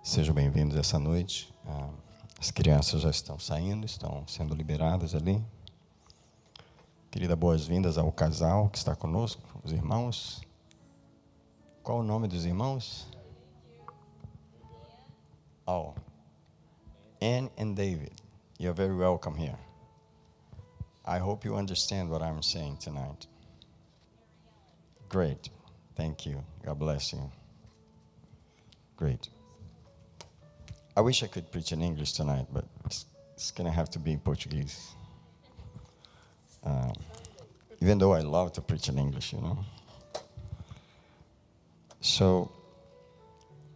Sejam bem-vindos essa noite. As crianças já estão saindo, estão sendo liberadas ali. Querida, boas-vindas ao casal que está conosco, os irmãos. Qual o nome dos irmãos? Oh, Anne and David. You're very welcome here. I hope you understand what I'm saying tonight. Great. Thank you. God bless you. Great. I wish I could preach in English tonight, but it's going to have to be in Portuguese. Even though I love to preach in English, you know. So,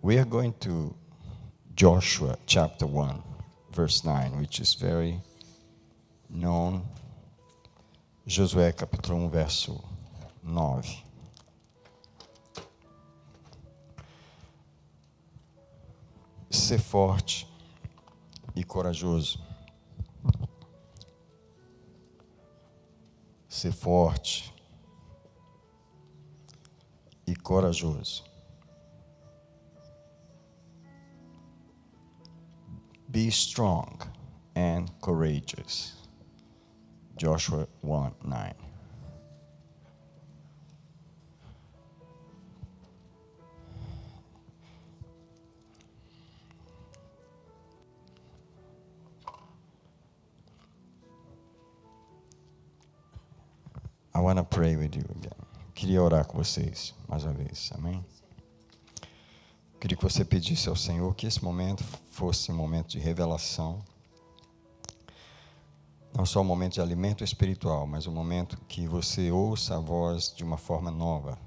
we are going to Joshua chapter 1, verse 9, which is very known. Josué capítulo 1, verso 9. Ser forte e corajoso. Ser forte e corajoso. Be strong and courageous. Joshua 1:9. I want to pray with you again. Queria orar com vocês mais uma vez, amém? Queria que você pedisse ao Senhor que esse momento fosse um momento de revelação. Não só um momento de alimento espiritual, mas um momento que você ouça a voz de uma forma nova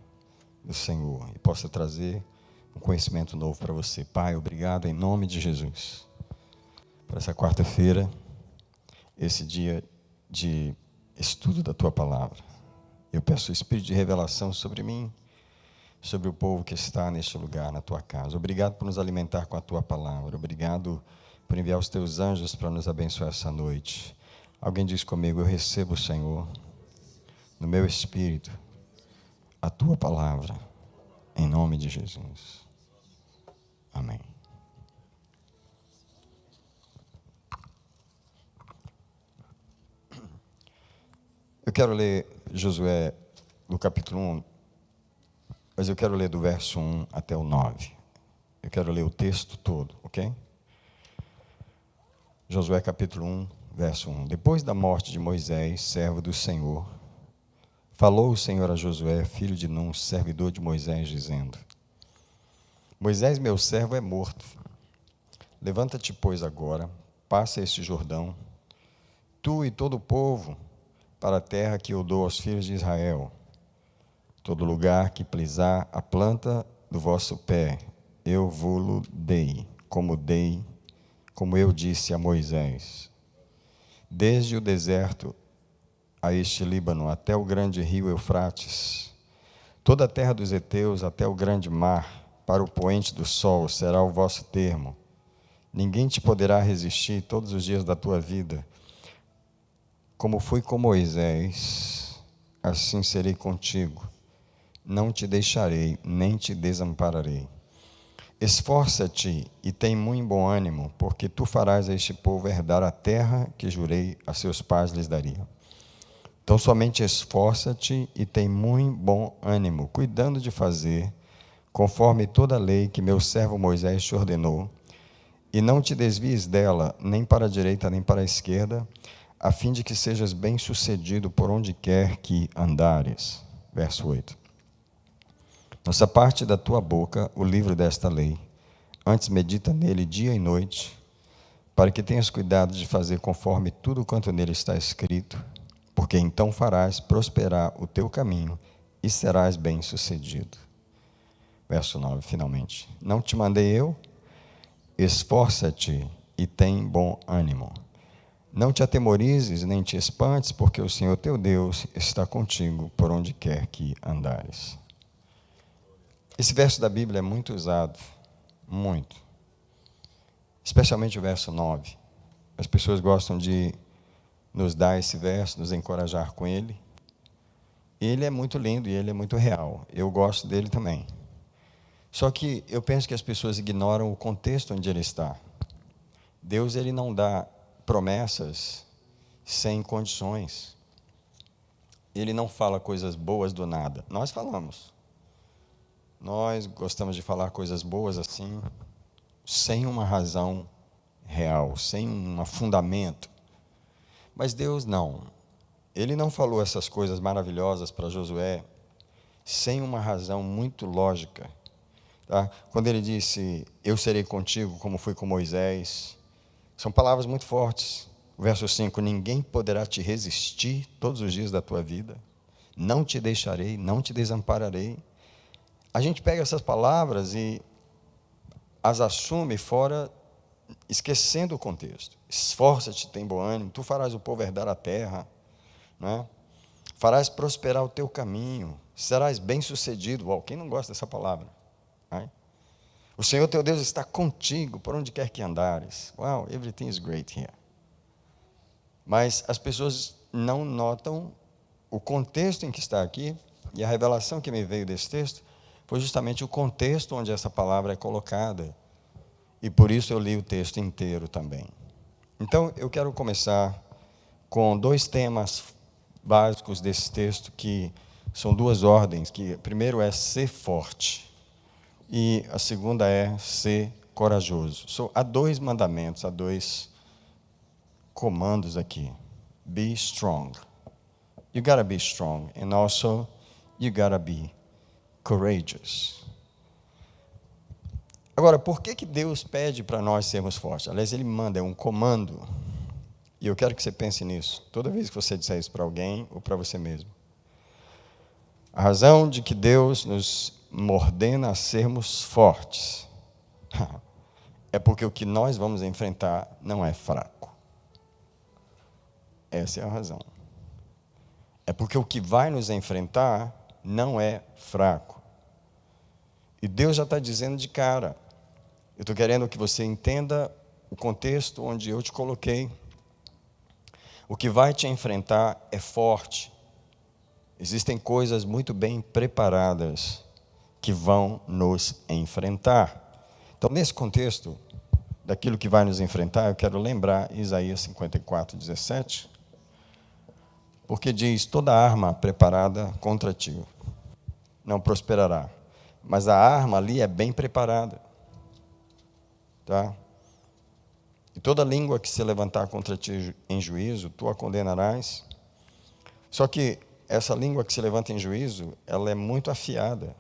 do Senhor e possa trazer um conhecimento novo para você. Pai, obrigado em nome de Jesus por essa quarta-feira, esse dia de estudo da Tua Palavra. Eu peço o Espírito de revelação sobre mim, sobre o povo que está neste lugar, na Tua casa. Obrigado por nos alimentar com a Tua Palavra. Obrigado por enviar os Teus anjos para nos abençoar essa noite. Alguém diz comigo: eu recebo, Senhor, no meu espírito, a Tua Palavra, em nome de Jesus. Amém. Eu quero ler Josué no capítulo 1, mas eu quero ler do verso 1 até o 9. Eu quero ler o texto todo, ok? Josué capítulo 1, verso 1. Depois da morte de Moisés, servo do Senhor, falou o Senhor a Josué, filho de Nun, servidor de Moisés, dizendo: Moisés, meu servo, é morto. Levanta-te, pois, agora, passa este Jordão, tu e todo o povo, para a terra que eu dou aos filhos de Israel. Todo lugar que pisar a planta do vosso pé, eu vou-lo dei, como eu disse a Moisés. Desde o deserto a este Líbano, até o grande rio Eufrates, toda a terra dos heteus, até o grande mar, para o poente do sol, será o vosso termo. Ninguém te poderá resistir todos os dias da tua vida. Como fui com Moisés, assim serei contigo. Não te deixarei, nem te desampararei. Esforça-te e tem muito bom ânimo, porque tu farás a este povo herdar a terra que jurei a seus pais lhes daria. Então somente esforça-te e tem muito bom ânimo, cuidando de fazer, conforme toda a lei que meu servo Moisés te ordenou, e não te desvies dela, nem para a direita, nem para a esquerda, a fim de que sejas bem-sucedido por onde quer que andares. Verso 8. Nossa parte da tua boca o livro desta lei, antes medita nele dia e noite, para que tenhas cuidado de fazer conforme tudo quanto nele está escrito, porque então farás prosperar o teu caminho e serás bem-sucedido. Verso 9, finalmente. Não te mandei eu? Esforça-te e tem bom ânimo. Não te atemorizes, nem te espantes, porque o Senhor teu Deus está contigo por onde quer que andares. Esse verso da Bíblia é muito usado, muito. Especialmente o verso 9. As pessoas gostam de nos dar esse verso, nos encorajar com ele. Ele é muito lindo e ele é muito real. Eu gosto dele também. Só que eu penso que as pessoas ignoram o contexto onde ele está. Deus, ele não dá promessas sem condições. Ele não fala coisas boas do nada. Nós falamos. Nós gostamos de falar coisas boas assim, sem uma razão real, sem um fundamento. Mas Deus não. Ele não falou essas coisas maravilhosas para Josué sem uma razão muito lógica. Tá? Quando ele disse, eu serei contigo como fui com Moisés, são palavras muito fortes. O verso 5, ninguém poderá te resistir todos os dias da tua vida. Não te deixarei, não te desampararei. A gente pega essas palavras e as assume fora, esquecendo o contexto. Esforça-te, tem bom ânimo, tu farás o povo herdar a terra, né? Farás prosperar o teu caminho, serás bem-sucedido. Uau, quem não gosta dessa palavra? Né? O Senhor teu Deus está contigo, por onde quer que andares. Wow, everything is great here. Mas as pessoas não notam o contexto em que está aqui, e a revelação que me veio desse texto foi justamente o contexto onde essa palavra é colocada. E por isso eu li o texto inteiro também. Então, eu quero começar com dois temas básicos desse texto, que são duas ordens, que primeiro é ser forte, e a segunda é ser corajoso. Há dois mandamentos, há dois comandos aqui. Be strong. You gotta be strong. And also, you gotta be courageous. Agora, por que Deus pede para nós sermos fortes? Aliás, Ele manda, é um comando. E eu quero que você pense nisso, toda vez que você disser isso para alguém ou para você mesmo. A razão de que Deus nos ordena a sermos fortes é porque o que nós vamos enfrentar não é fraco. Essa é a razão. É porque o que vai nos enfrentar não é fraco. E Deus já está dizendo de cara. Eu estou querendo que você entenda o contexto onde eu te coloquei. O que vai te enfrentar é forte. Existem coisas muito bem preparadas que vão nos enfrentar. Então, nesse contexto daquilo que vai nos enfrentar, eu quero lembrar Isaías 54, 17, porque diz, toda arma preparada contra ti não prosperará. Mas a arma ali é bem preparada. Tá? E toda língua que se levantar contra ti em juízo, tu a condenarás. Só que essa língua que se levanta em juízo, ela é muito afiada.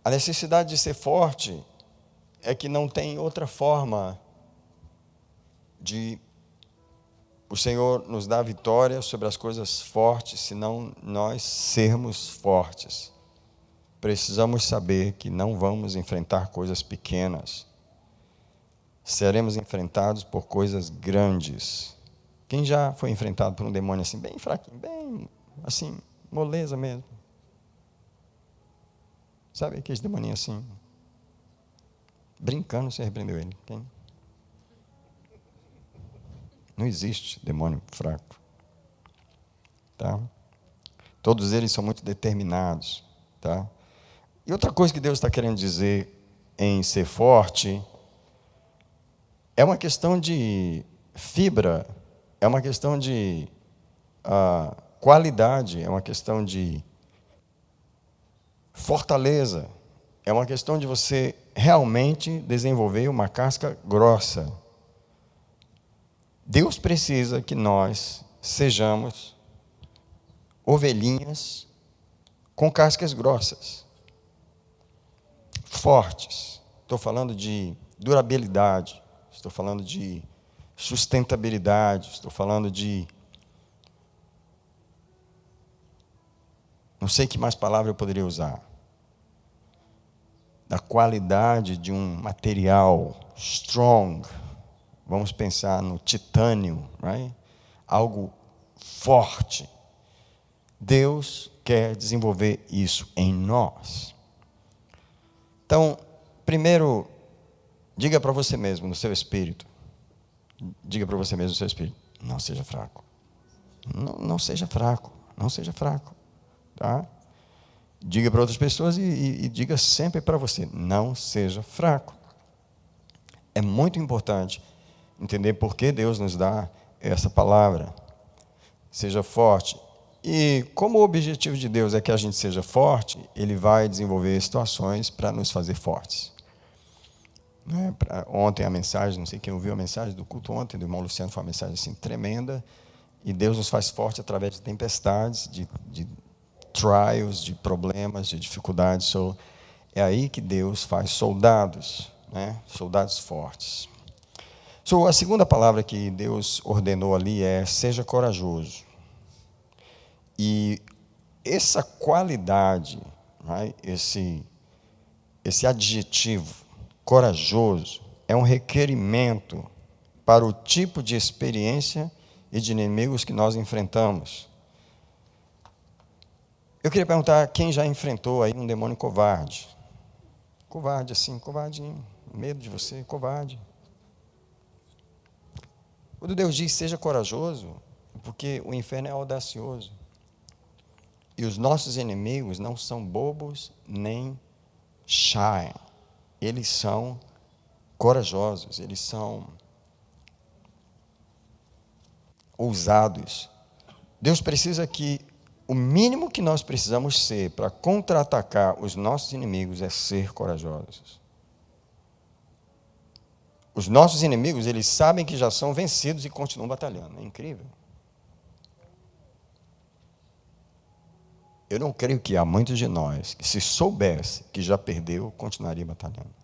A necessidade de ser forte é que não tem outra forma de o Senhor nos dar vitória sobre as coisas fortes, senão nós sermos fortes. Precisamos saber que não vamos enfrentar coisas pequenas. Seremos enfrentados por coisas grandes. Quem já foi enfrentado por um demônio assim, bem fraquinho, bem assim, moleza mesmo? Sabe aquele demoninho assim? Brincando, você repreendeu ele. Quem? Não existe demônio fraco. Tá? Todos eles são muito determinados. Tá? E outra coisa que Deus está querendo dizer em ser forte é uma questão de fibra, é uma questão de qualidade, é uma questão de fortaleza, é uma questão de você realmente desenvolver uma casca grossa. Deus precisa que nós sejamos ovelhinhas com cascas grossas, fortes. Estou falando de durabilidade, estou falando de sustentabilidade, estou falando de... não sei que mais palavra eu poderia usar. Da qualidade de um material strong. Vamos pensar no titânio, right? Algo forte. Deus quer desenvolver isso em nós. Então, primeiro, diga para você mesmo, no seu espírito. Diga para você mesmo, no seu espírito. Não seja fraco. Não seja fraco. Não seja fraco. Tá? Diga para outras pessoas e diga sempre para você: não seja fraco. É muito importante entender por que Deus nos dá essa palavra. Seja forte. E como o objetivo de Deus é que a gente seja forte, Ele vai desenvolver situações para nos fazer fortes. Ontem a mensagem, não sei quem ouviu a mensagem do culto ontem, do irmão Luciano, foi uma mensagem assim tremenda. E Deus nos faz forte através de tempestades, de trials, de problemas, de dificuldades. So, é aí que Deus faz soldados, soldados fortes. So, a segunda palavra que Deus ordenou ali é: seja corajoso. E essa qualidade, esse adjetivo, corajoso, é um requerimento para o tipo de experiência e de inimigos que nós enfrentamos. Eu queria perguntar quem já enfrentou aí um demônio covarde. Covarde assim, covardinho, medo de você, covarde. Quando Deus diz seja corajoso, porque o inferno é audacioso. E os nossos inimigos não são bobos nem shy. Eles são corajosos, eles são ousados. Deus precisa que o mínimo que nós precisamos ser para contra-atacar os nossos inimigos é ser corajosos. Os nossos inimigos, eles sabem que já são vencidos e continuam batalhando. É incrível. Eu não creio que há muitos de nós que, se soubesse que já perdeu, continuaria batalhando.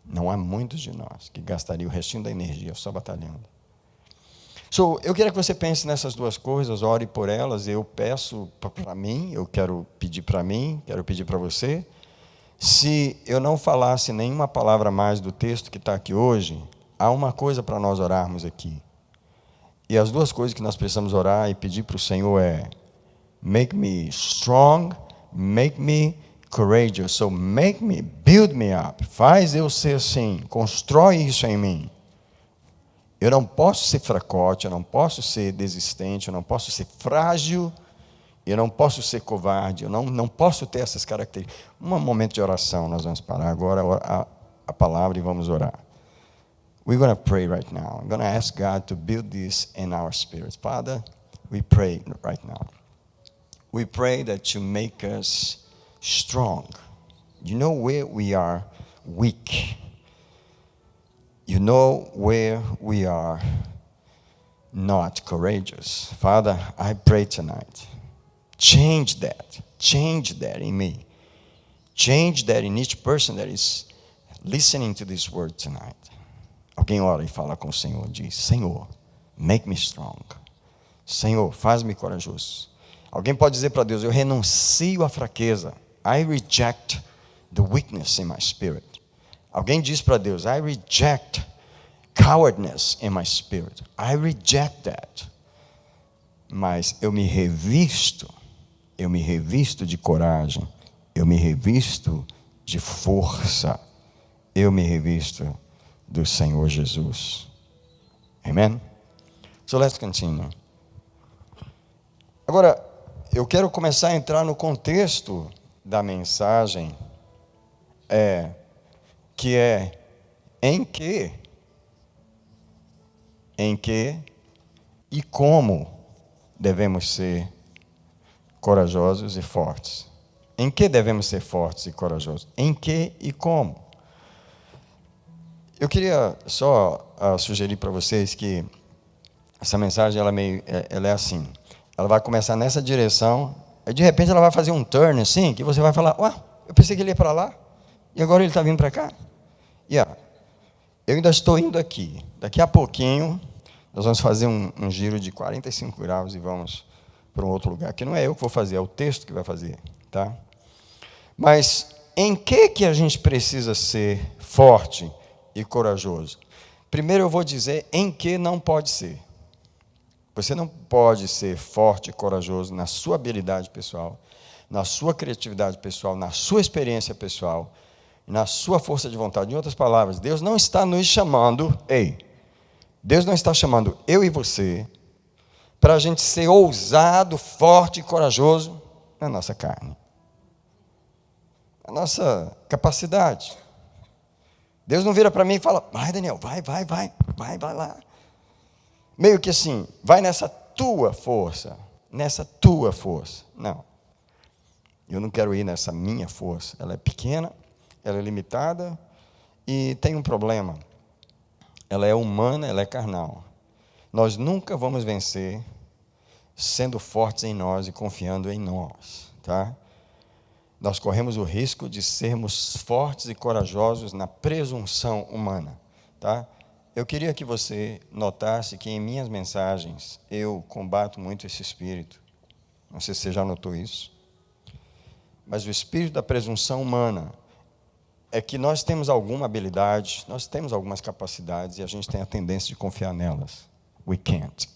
Não há muitos de nós que gastariam o restinho da energia só batalhando. So, eu quero que você pense nessas duas coisas, ore por elas. Eu peço para mim, eu quero pedir para mim, quero pedir para você. Se eu não falasse nenhuma palavra mais do texto que está aqui hoje, há uma coisa para nós orarmos aqui. E as duas coisas que nós precisamos orar e pedir para o Senhor é: make me strong, make me courageous. So make me, build me up. Faz eu ser assim, constrói isso em mim. Eu não posso ser fracote, eu não posso ser desistente, eu não posso ser frágil, eu não posso ser covarde, eu não posso ter essas características. Um momento de oração, nós vamos parar agora a palavra e vamos orar. We're going to pray right now. I'm going to ask God to build this in our spirits. Father, we pray right now. We pray that you make us strong. You know where we are weak. You know where we are not courageous. Father, I pray tonight. Change that in me. Change that in each person that is listening to this word tonight. Alguém ora e fala com o Senhor, diz: Senhor, make me strong. Senhor, faz-me corajoso. Alguém pode dizer para Deus: eu renuncio à fraqueza. I reject the weakness in my spirit. Alguém diz para Deus: I reject cowardness in my spirit. I reject that. Mas eu me revisto de coragem, eu me revisto de força, eu me revisto do Senhor Jesus. Amen? So let's continue. Agora, eu quero começar a entrar no contexto da mensagem, que é em que e como devemos ser corajosos e fortes. Em que devemos ser fortes e corajosos? Em que e como? Eu queria só sugerir para vocês que essa mensagem ela é assim. Ela vai começar nessa direção, e de repente ela vai fazer um turn assim, que você vai falar: eu pensei que ele ia para lá, e agora ele está vindo para cá. Eu ainda estou indo aqui. Daqui a pouquinho, nós vamos fazer um giro de 45 graus e vamos para um outro lugar, que não é eu que vou fazer, é o texto que vai fazer. Tá? Mas em que a gente precisa ser forte e corajoso? Primeiro eu vou dizer em que não pode ser. Você não pode ser forte e corajoso na sua habilidade pessoal, na sua criatividade pessoal, na sua experiência pessoal, na sua força de vontade. Em outras palavras, Deus não está nos chamando, Deus não está chamando eu e você para a gente ser ousado, forte e corajoso na nossa carne, na nossa capacidade. Deus não vira para mim e fala, vai Daniel, vai lá. Meio que assim, vai nessa tua força. Não, eu não quero ir nessa minha força. Ela é pequena, ela é limitada e tem um problema. Ela é humana, ela é carnal. Nós nunca vamos vencer sendo fortes em nós e confiando em nós, tá? Nós corremos o risco de sermos fortes e corajosos na presunção humana, tá? Eu queria que você notasse que em minhas mensagens eu combato muito esse espírito. Não sei se você já notou isso. Mas o espírito da presunção humana é que nós temos alguma habilidade, nós temos algumas capacidades e a gente tem a tendência de confiar nelas. We can't.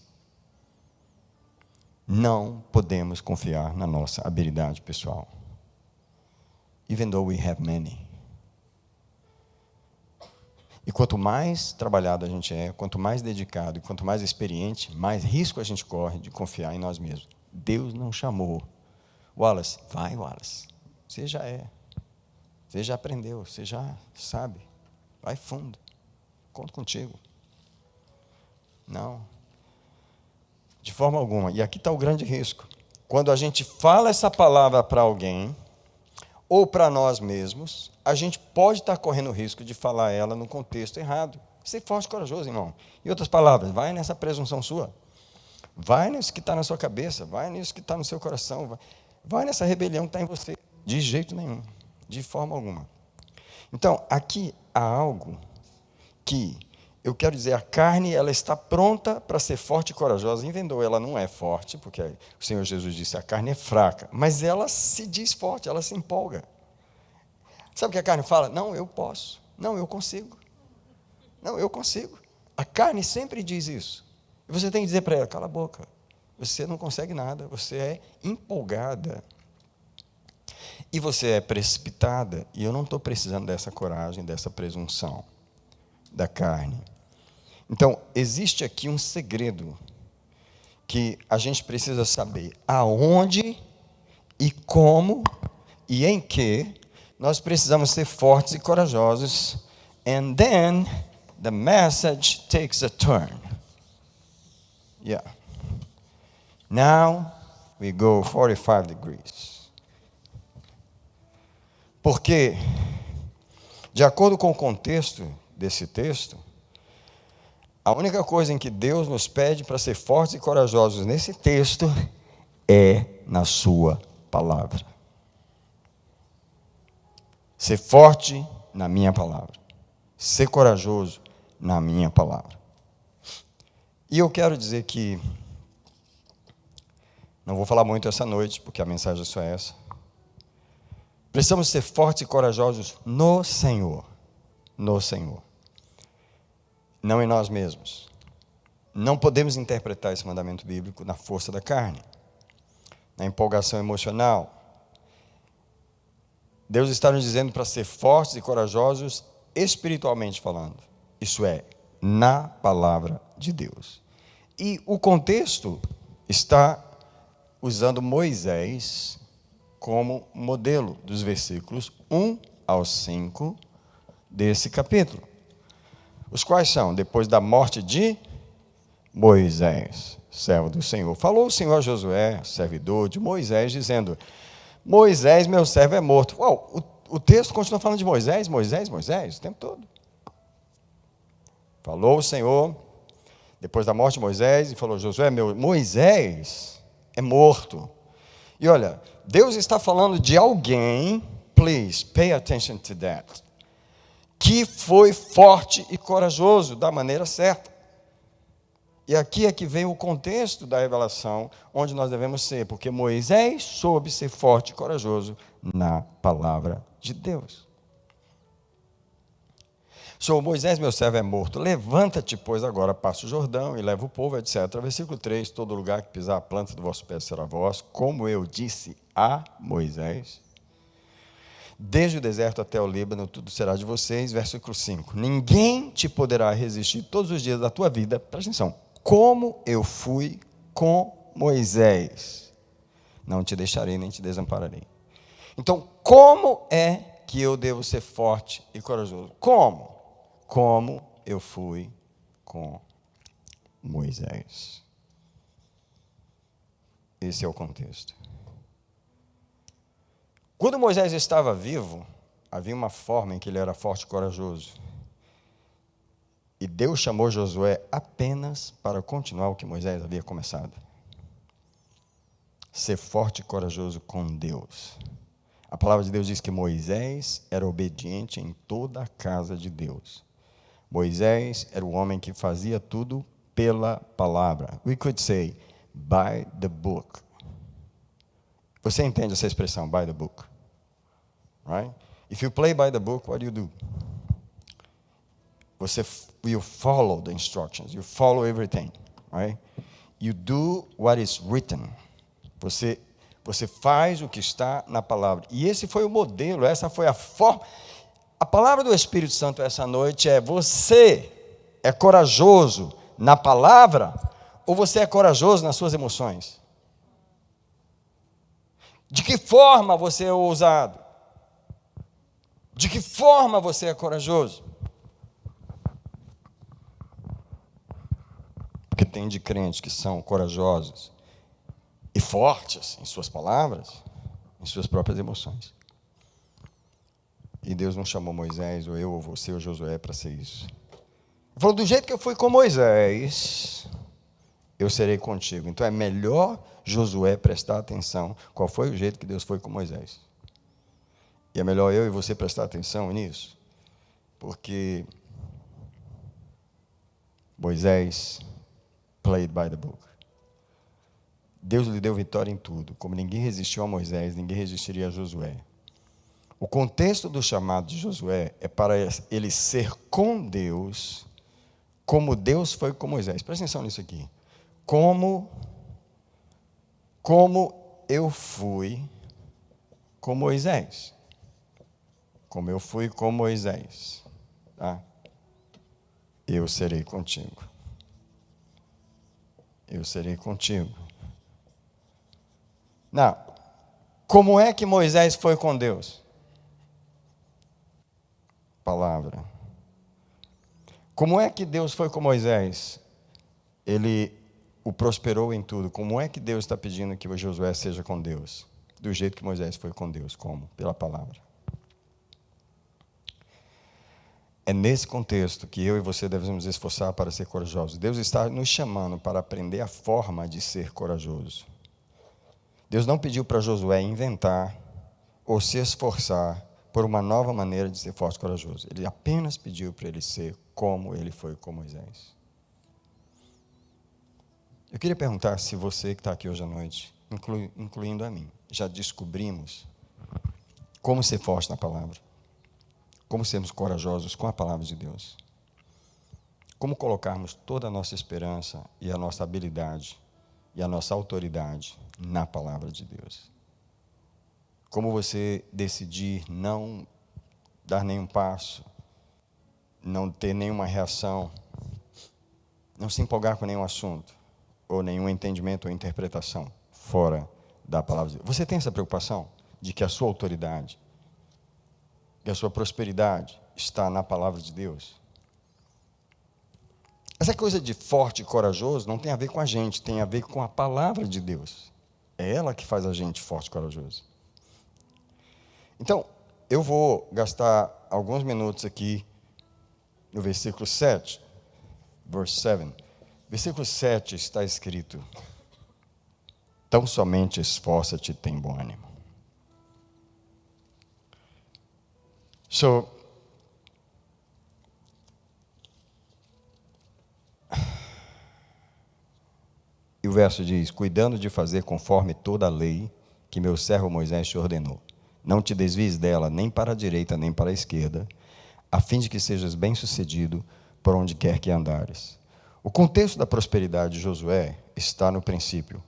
Não podemos confiar na nossa habilidade pessoal. Even though we have many. E quanto mais trabalhado a gente é, quanto mais dedicado e quanto mais experiente, mais risco a gente corre de confiar em nós mesmos. Deus não chamou. Wallace, vai Wallace. Você já é. Você já aprendeu, você já sabe. Vai fundo. Conto contigo. Não. De forma alguma. E aqui está o grande risco. Quando a gente fala essa palavra para alguém, ou para nós mesmos, a gente pode estar correndo o risco de falar ela no contexto errado. Ser forte e corajoso, irmão. Em outras palavras, vai nessa presunção sua. Vai nisso que está na sua cabeça. Vai nisso que está no seu coração. Vai nessa rebelião que está em você. De jeito nenhum. De forma alguma. Então, aqui há algo que, eu quero dizer, a carne ela está pronta para ser forte e corajosa. Inventou, ela não é forte, porque o Senhor Jesus disse, a carne é fraca. Mas ela se diz forte, ela se empolga. Sabe o que a carne fala? Não, eu posso. Não, eu consigo. Não, eu consigo. A carne sempre diz isso. E você tem que dizer para ela, cala a boca. Você não consegue nada, você é empolgada. E você é precipitada, e eu não estou precisando dessa coragem, dessa presunção da carne. Então, existe aqui um segredo que a gente precisa saber aonde e como e em que nós precisamos ser fortes e corajosos. And then the message takes a turn. Yeah. Now we go 45 degrees. Porque, de acordo com o contexto desse texto, a única coisa em que Deus nos pede para ser fortes e corajosos nesse texto é na sua palavra. Ser forte na minha palavra. Ser corajoso na minha palavra. E eu quero dizer que, não vou falar muito essa noite, porque a mensagem é só essa. Precisamos ser fortes e corajosos no Senhor. No Senhor. Não em nós mesmos. Não podemos interpretar esse mandamento bíblico na força da carne, na empolgação emocional. Deus está nos dizendo para ser fortes e corajosos espiritualmente falando. Isso é, na palavra de Deus. E o contexto está usando Moisés como modelo dos versículos 1 ao 5 desse capítulo. Os quais são, depois da morte de Moisés, servo do Senhor. Falou o Senhor a Josué, servidor de Moisés, dizendo, Moisés, meu servo, é morto. Uau, o texto continua falando de Moisés, Moisés, Moisés, o tempo todo. Falou o Senhor, depois da morte de Moisés, e falou, Josué, Moisés é morto. E olha, Deus está falando de alguém, please, pay attention to that, que foi forte e corajoso da maneira certa. E aqui é que vem o contexto da revelação, onde nós devemos ser, porque Moisés soube ser forte e corajoso na palavra de Deus. Moisés, meu servo, é morto. Levanta-te, pois, agora, passa o Jordão e leva o povo, etc. Versículo 3, todo lugar que pisar a planta do vosso pé será vosso, como eu disse a Moisés. Desde o deserto até o Líbano, tudo será de vocês. Versículo 5, ninguém te poderá resistir todos os dias da tua vida. Presta atenção, como eu fui com Moisés Não te deixarei nem te desampararei. Então, como é que eu devo ser forte e corajoso? Como? Como eu fui com Moisés. Esse é o contexto. Quando Moisés estava vivo, havia uma forma em que ele era forte e corajoso. E Deus chamou Josué apenas para continuar o que Moisés havia começado. Ser forte e corajoso com Deus. A palavra de Deus diz que Moisés era obediente em toda a casa de Deus. Moisés era o homem que fazia tudo pela palavra. We could say, by the book. Você entende essa expressão, by the book? Right? If you play by the book, what do you do? You follow the instructions. You follow everything. Right? You do what is written. Você faz o que está na palavra. E esse foi o modelo, essa foi a forma. A palavra do Espírito Santo essa noite é: você é corajoso na palavra ou você é corajoso nas suas emoções? De que forma você é ousado? De que forma você é corajoso? Porque tem de crentes que são corajosos e fortes em suas palavras, em suas próprias emoções. E Deus não chamou Moisés, ou eu, ou você, ou Josué para ser isso. Ele falou: do jeito que eu fui com Moisés, eu serei contigo. Então é melhor Josué prestar atenção qual foi o jeito que Deus foi com Moisés. E é melhor eu e você prestar atenção nisso, porque Moisés played by the book. Deus lhe deu vitória em tudo. Como ninguém resistiu a Moisés, ninguém resistiria a Josué. O contexto do chamado de Josué é para ele ser com Deus, como Deus foi com Moisés. Presta atenção nisso aqui. Como eu fui com Moisés. Como eu fui com Moisés. Tá? Eu serei contigo. Eu serei contigo. Não. Como é que Moisés foi com Deus? Palavra. Como é que Deus foi com Moisés? Ele o prosperou em tudo. Como é que Deus está pedindo que o Josué seja com Deus? Do jeito que Moisés foi com Deus. Como? Pela palavra. É nesse contexto que eu e você devemos nos esforçar para ser corajosos. Deus está nos chamando para aprender a forma de ser corajoso. Deus não pediu para Josué inventar ou se esforçar por uma nova maneira de ser forte e corajoso. Ele apenas pediu para ele ser como ele foi com Moisés. Eu queria perguntar se você que está aqui hoje à noite, incluindo a mim, já descobrimos como ser forte na palavra. Como sermos corajosos com a palavra de Deus. Como colocarmos toda a nossa esperança e a nossa habilidade e a nossa autoridade na palavra de Deus. Como você decidir não dar nenhum passo, não ter nenhuma reação, não se empolgar com nenhum assunto, ou nenhum entendimento ou interpretação fora da palavra de Deus. Você tem essa preocupação de que a sua autoridade, que a sua prosperidade está na palavra de Deus? Essa coisa de forte e corajoso não tem a ver com a gente, tem a ver com a palavra de Deus. É ela que faz a gente forte e corajoso. Então, eu vou gastar alguns minutos aqui no versículo 7, verse 7. Versículo 7 está escrito: tão somente esforça-te e tem bom ânimo. E o verso diz: cuidando de fazer conforme toda a lei que meu servo Moisés te ordenou. Não te desvies dela nem para a direita nem para a esquerda, a fim de que sejas bem-sucedido por onde quer que andares. O contexto da prosperidade de Josué está no princípio: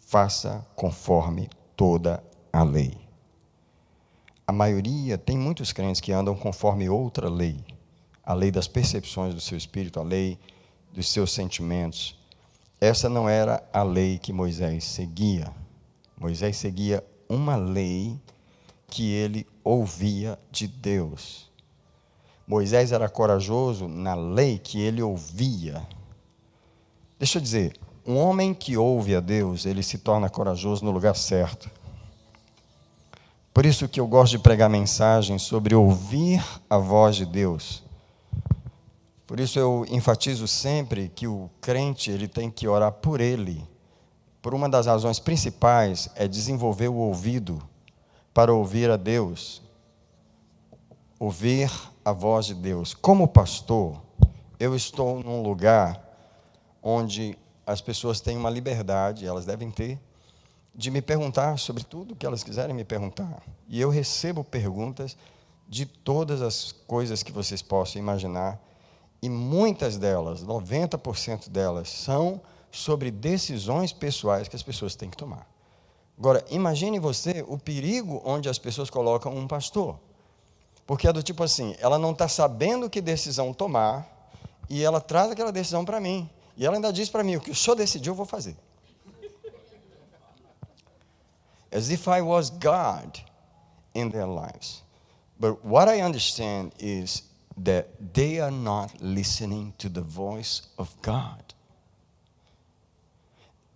faça conforme toda a lei. A maioria, tem muitos crentes que andam conforme outra lei. A lei das percepções do seu espírito, a lei dos seus sentimentos. Essa não era a lei que Moisés seguia. Moisés seguia uma lei que ele ouvia de Deus. Moisés era corajoso na lei que ele ouvia. Deixa eu dizer, um homem que ouve a Deus, ele se torna corajoso no lugar certo. Por isso que eu gosto de pregar mensagens sobre ouvir a voz de Deus. Por isso eu enfatizo sempre que o crente ele tem que orar por ele. Por uma das razões principais é desenvolver o ouvido para ouvir a Deus. Ouvir a voz de Deus. Como pastor, eu estou num lugar onde as pessoas têm uma liberdade, elas devem ter, de me perguntar sobre tudo o que elas quiserem me perguntar. E eu recebo perguntas de todas as coisas que vocês possam imaginar, e muitas delas, 90% delas, são sobre decisões pessoais que as pessoas têm que tomar. Agora, imagine você o perigo onde as pessoas colocam um pastor. Porque é do tipo assim, ela não está sabendo que decisão tomar, e ela traz aquela decisão para mim. E ela ainda diz para mim, o que o senhor decidiu, eu vou fazer. As if I was God in their lives. But what I understand is that they are not listening to the voice of God.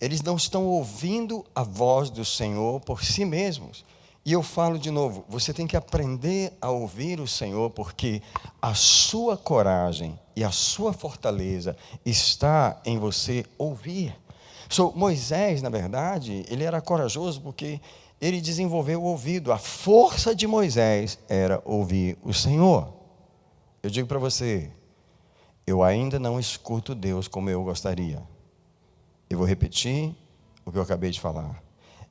Eles não estão ouvindo a voz do Senhor por si mesmos. E eu falo de novo, você tem que aprender a ouvir o Senhor, porque a sua coragem e a sua fortaleza está em você ouvir. Moisés, na verdade, ele era corajoso porque ele desenvolveu o ouvido. A força de Moisés era ouvir o Senhor. Eu digo para você, eu ainda não escuto Deus como eu gostaria. Eu vou repetir o que eu acabei de falar.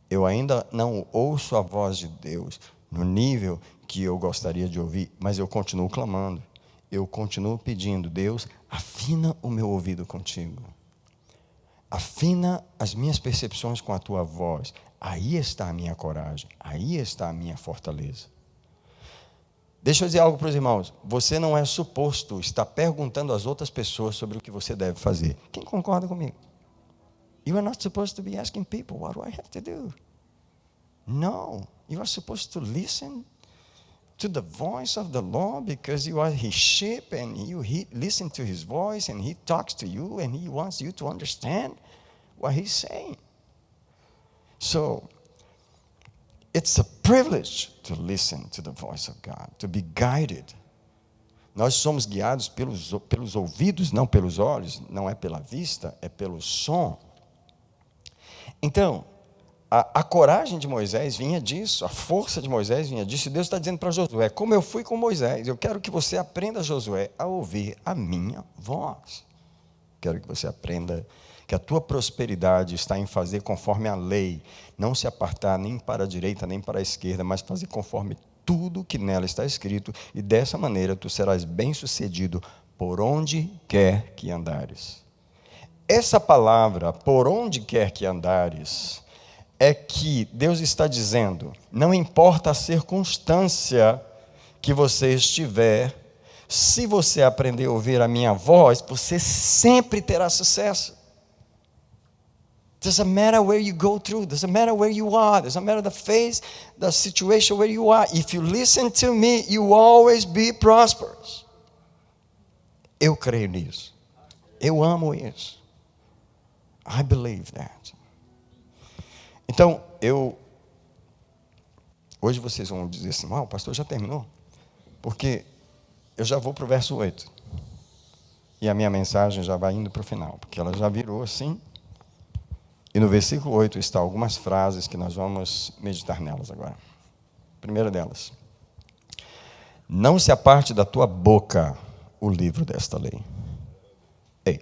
Eu ainda não ouço a voz de Deus no nível que eu gostaria de ouvir, mas eu continuo clamando. Eu continuo pedindo, Deus, afina o meu ouvido contigo. Afina as minhas percepções com a tua voz. Aí está a minha coragem, aí está a minha fortaleza. Deixa eu dizer algo para os irmãos. Você não é suposto estar perguntando às outras pessoas sobre o que você deve fazer. Quem concorda comigo? You are not supposed to be asking people, what do I have to do? No, you are supposed to listen to the voice of the Lord because you are his sheep and you listen to his voice and he talks to you and he wants you to understand what he's saying. So, it's a privilege to listen to the voice of God, to be guided. Nós somos guiados pelos ouvidos, não pelos olhos, não é pela vista, é pelo som. Então, a coragem de Moisés vinha disso, a força de Moisés vinha disso, e Deus está dizendo para Josué, como eu fui com Moisés, eu quero que você aprenda, Josué, a ouvir a minha voz. Quero que você aprenda que a tua prosperidade está em fazer conforme a lei, não se apartar nem para a direita nem para a esquerda, mas fazer conforme tudo que nela está escrito, e dessa maneira tu serás bem-sucedido por onde quer que andares. Essa palavra, por onde quer que andares, é que Deus está dizendo, não importa a circunstância que você estiver, se você aprender a ouvir a minha voz, você sempre terá sucesso. Doesn't matter where you go through, doesn't matter where you are, doesn't matter the phase, the situation where you are. If you listen to me, you will always be prosperous. Eu creio nisso. Eu amo isso. I believe that. Então, hoje vocês vão dizer assim, o pastor já terminou? Porque eu já vou para o verso 8. E a minha mensagem já vai indo para o final, porque ela já virou assim. E no versículo 8 estão algumas frases que nós vamos meditar nelas agora. A primeira delas. Não se aparte da tua boca o livro desta lei. Ei,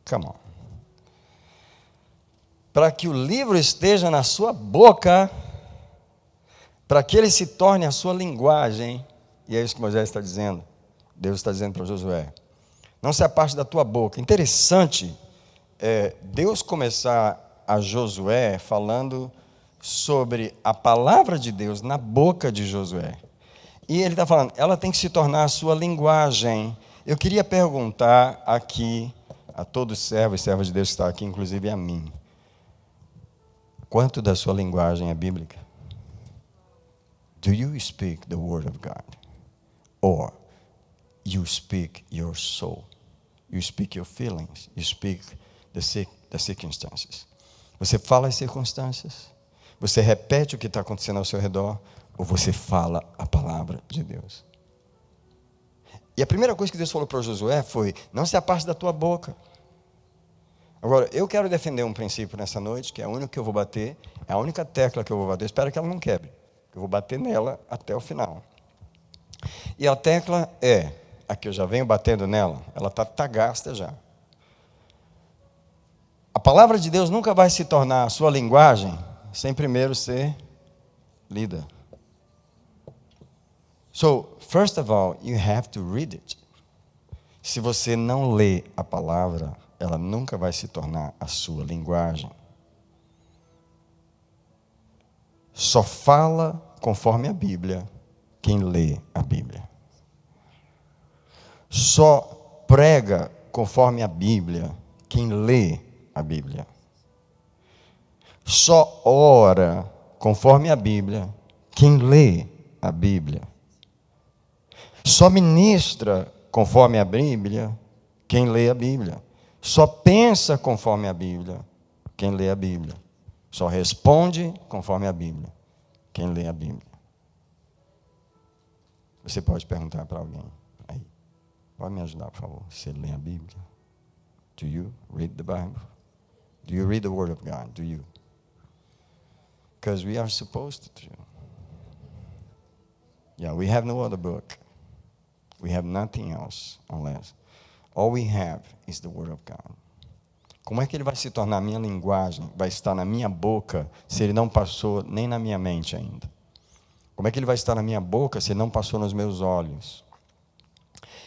come on. Para que o livro esteja na sua boca, para que ele se torne a sua linguagem, e é isso que Moisés está dizendo, Deus está dizendo para Josué, não se aparte da tua boca. Interessante Deus começar a Josué falando sobre a palavra de Deus na boca de Josué, e ele está falando, ela tem que se tornar a sua linguagem. Eu queria perguntar aqui, a todo servo e serva de Deus que está aqui, inclusive a mim, Quanto da sua linguagem é bíblica? Do you speak the word of God? Or you speak your soul? You speak your feelings? You speak the circumstances? Você fala as circunstâncias? Você repete o que está acontecendo ao seu redor? Ou você fala a palavra de Deus? E a primeira coisa que Deus falou para Josué foi: não se aparte da tua boca. Agora, eu quero defender um princípio nessa noite, que é a única que eu vou bater, é a única tecla que eu vou bater. Espero que ela não quebre. Eu vou bater nela até o final. E a tecla é, a que eu já venho batendo nela, ela está gasta já. A palavra de Deus nunca vai se tornar a sua linguagem sem primeiro ser lida. So, first of all, you have to read it. Se você não lê a palavra, ela nunca vai se tornar a sua linguagem. Só fala conforme a Bíblia quem lê a Bíblia. Só prega conforme a Bíblia quem lê a Bíblia. Só ora conforme a Bíblia quem lê a Bíblia. Só ministra conforme a Bíblia quem lê a Bíblia. Só pensa conforme a Bíblia quem lê a Bíblia. Só responde conforme a Bíblia quem lê a Bíblia. Você pode perguntar para alguém aí: pode me ajudar, por favor? Você lê a Bíblia? Do you read the Bible? Do you read the Word of God? Do you? Because we are supposed to. Yeah, we have no other book. We have nothing else unless all we have is the Word of God. Como é que ele vai se tornar a minha linguagem? Vai estar na minha boca se ele não passou nem na minha mente ainda? Como é que ele vai estar na minha boca se ele não passou nos meus olhos?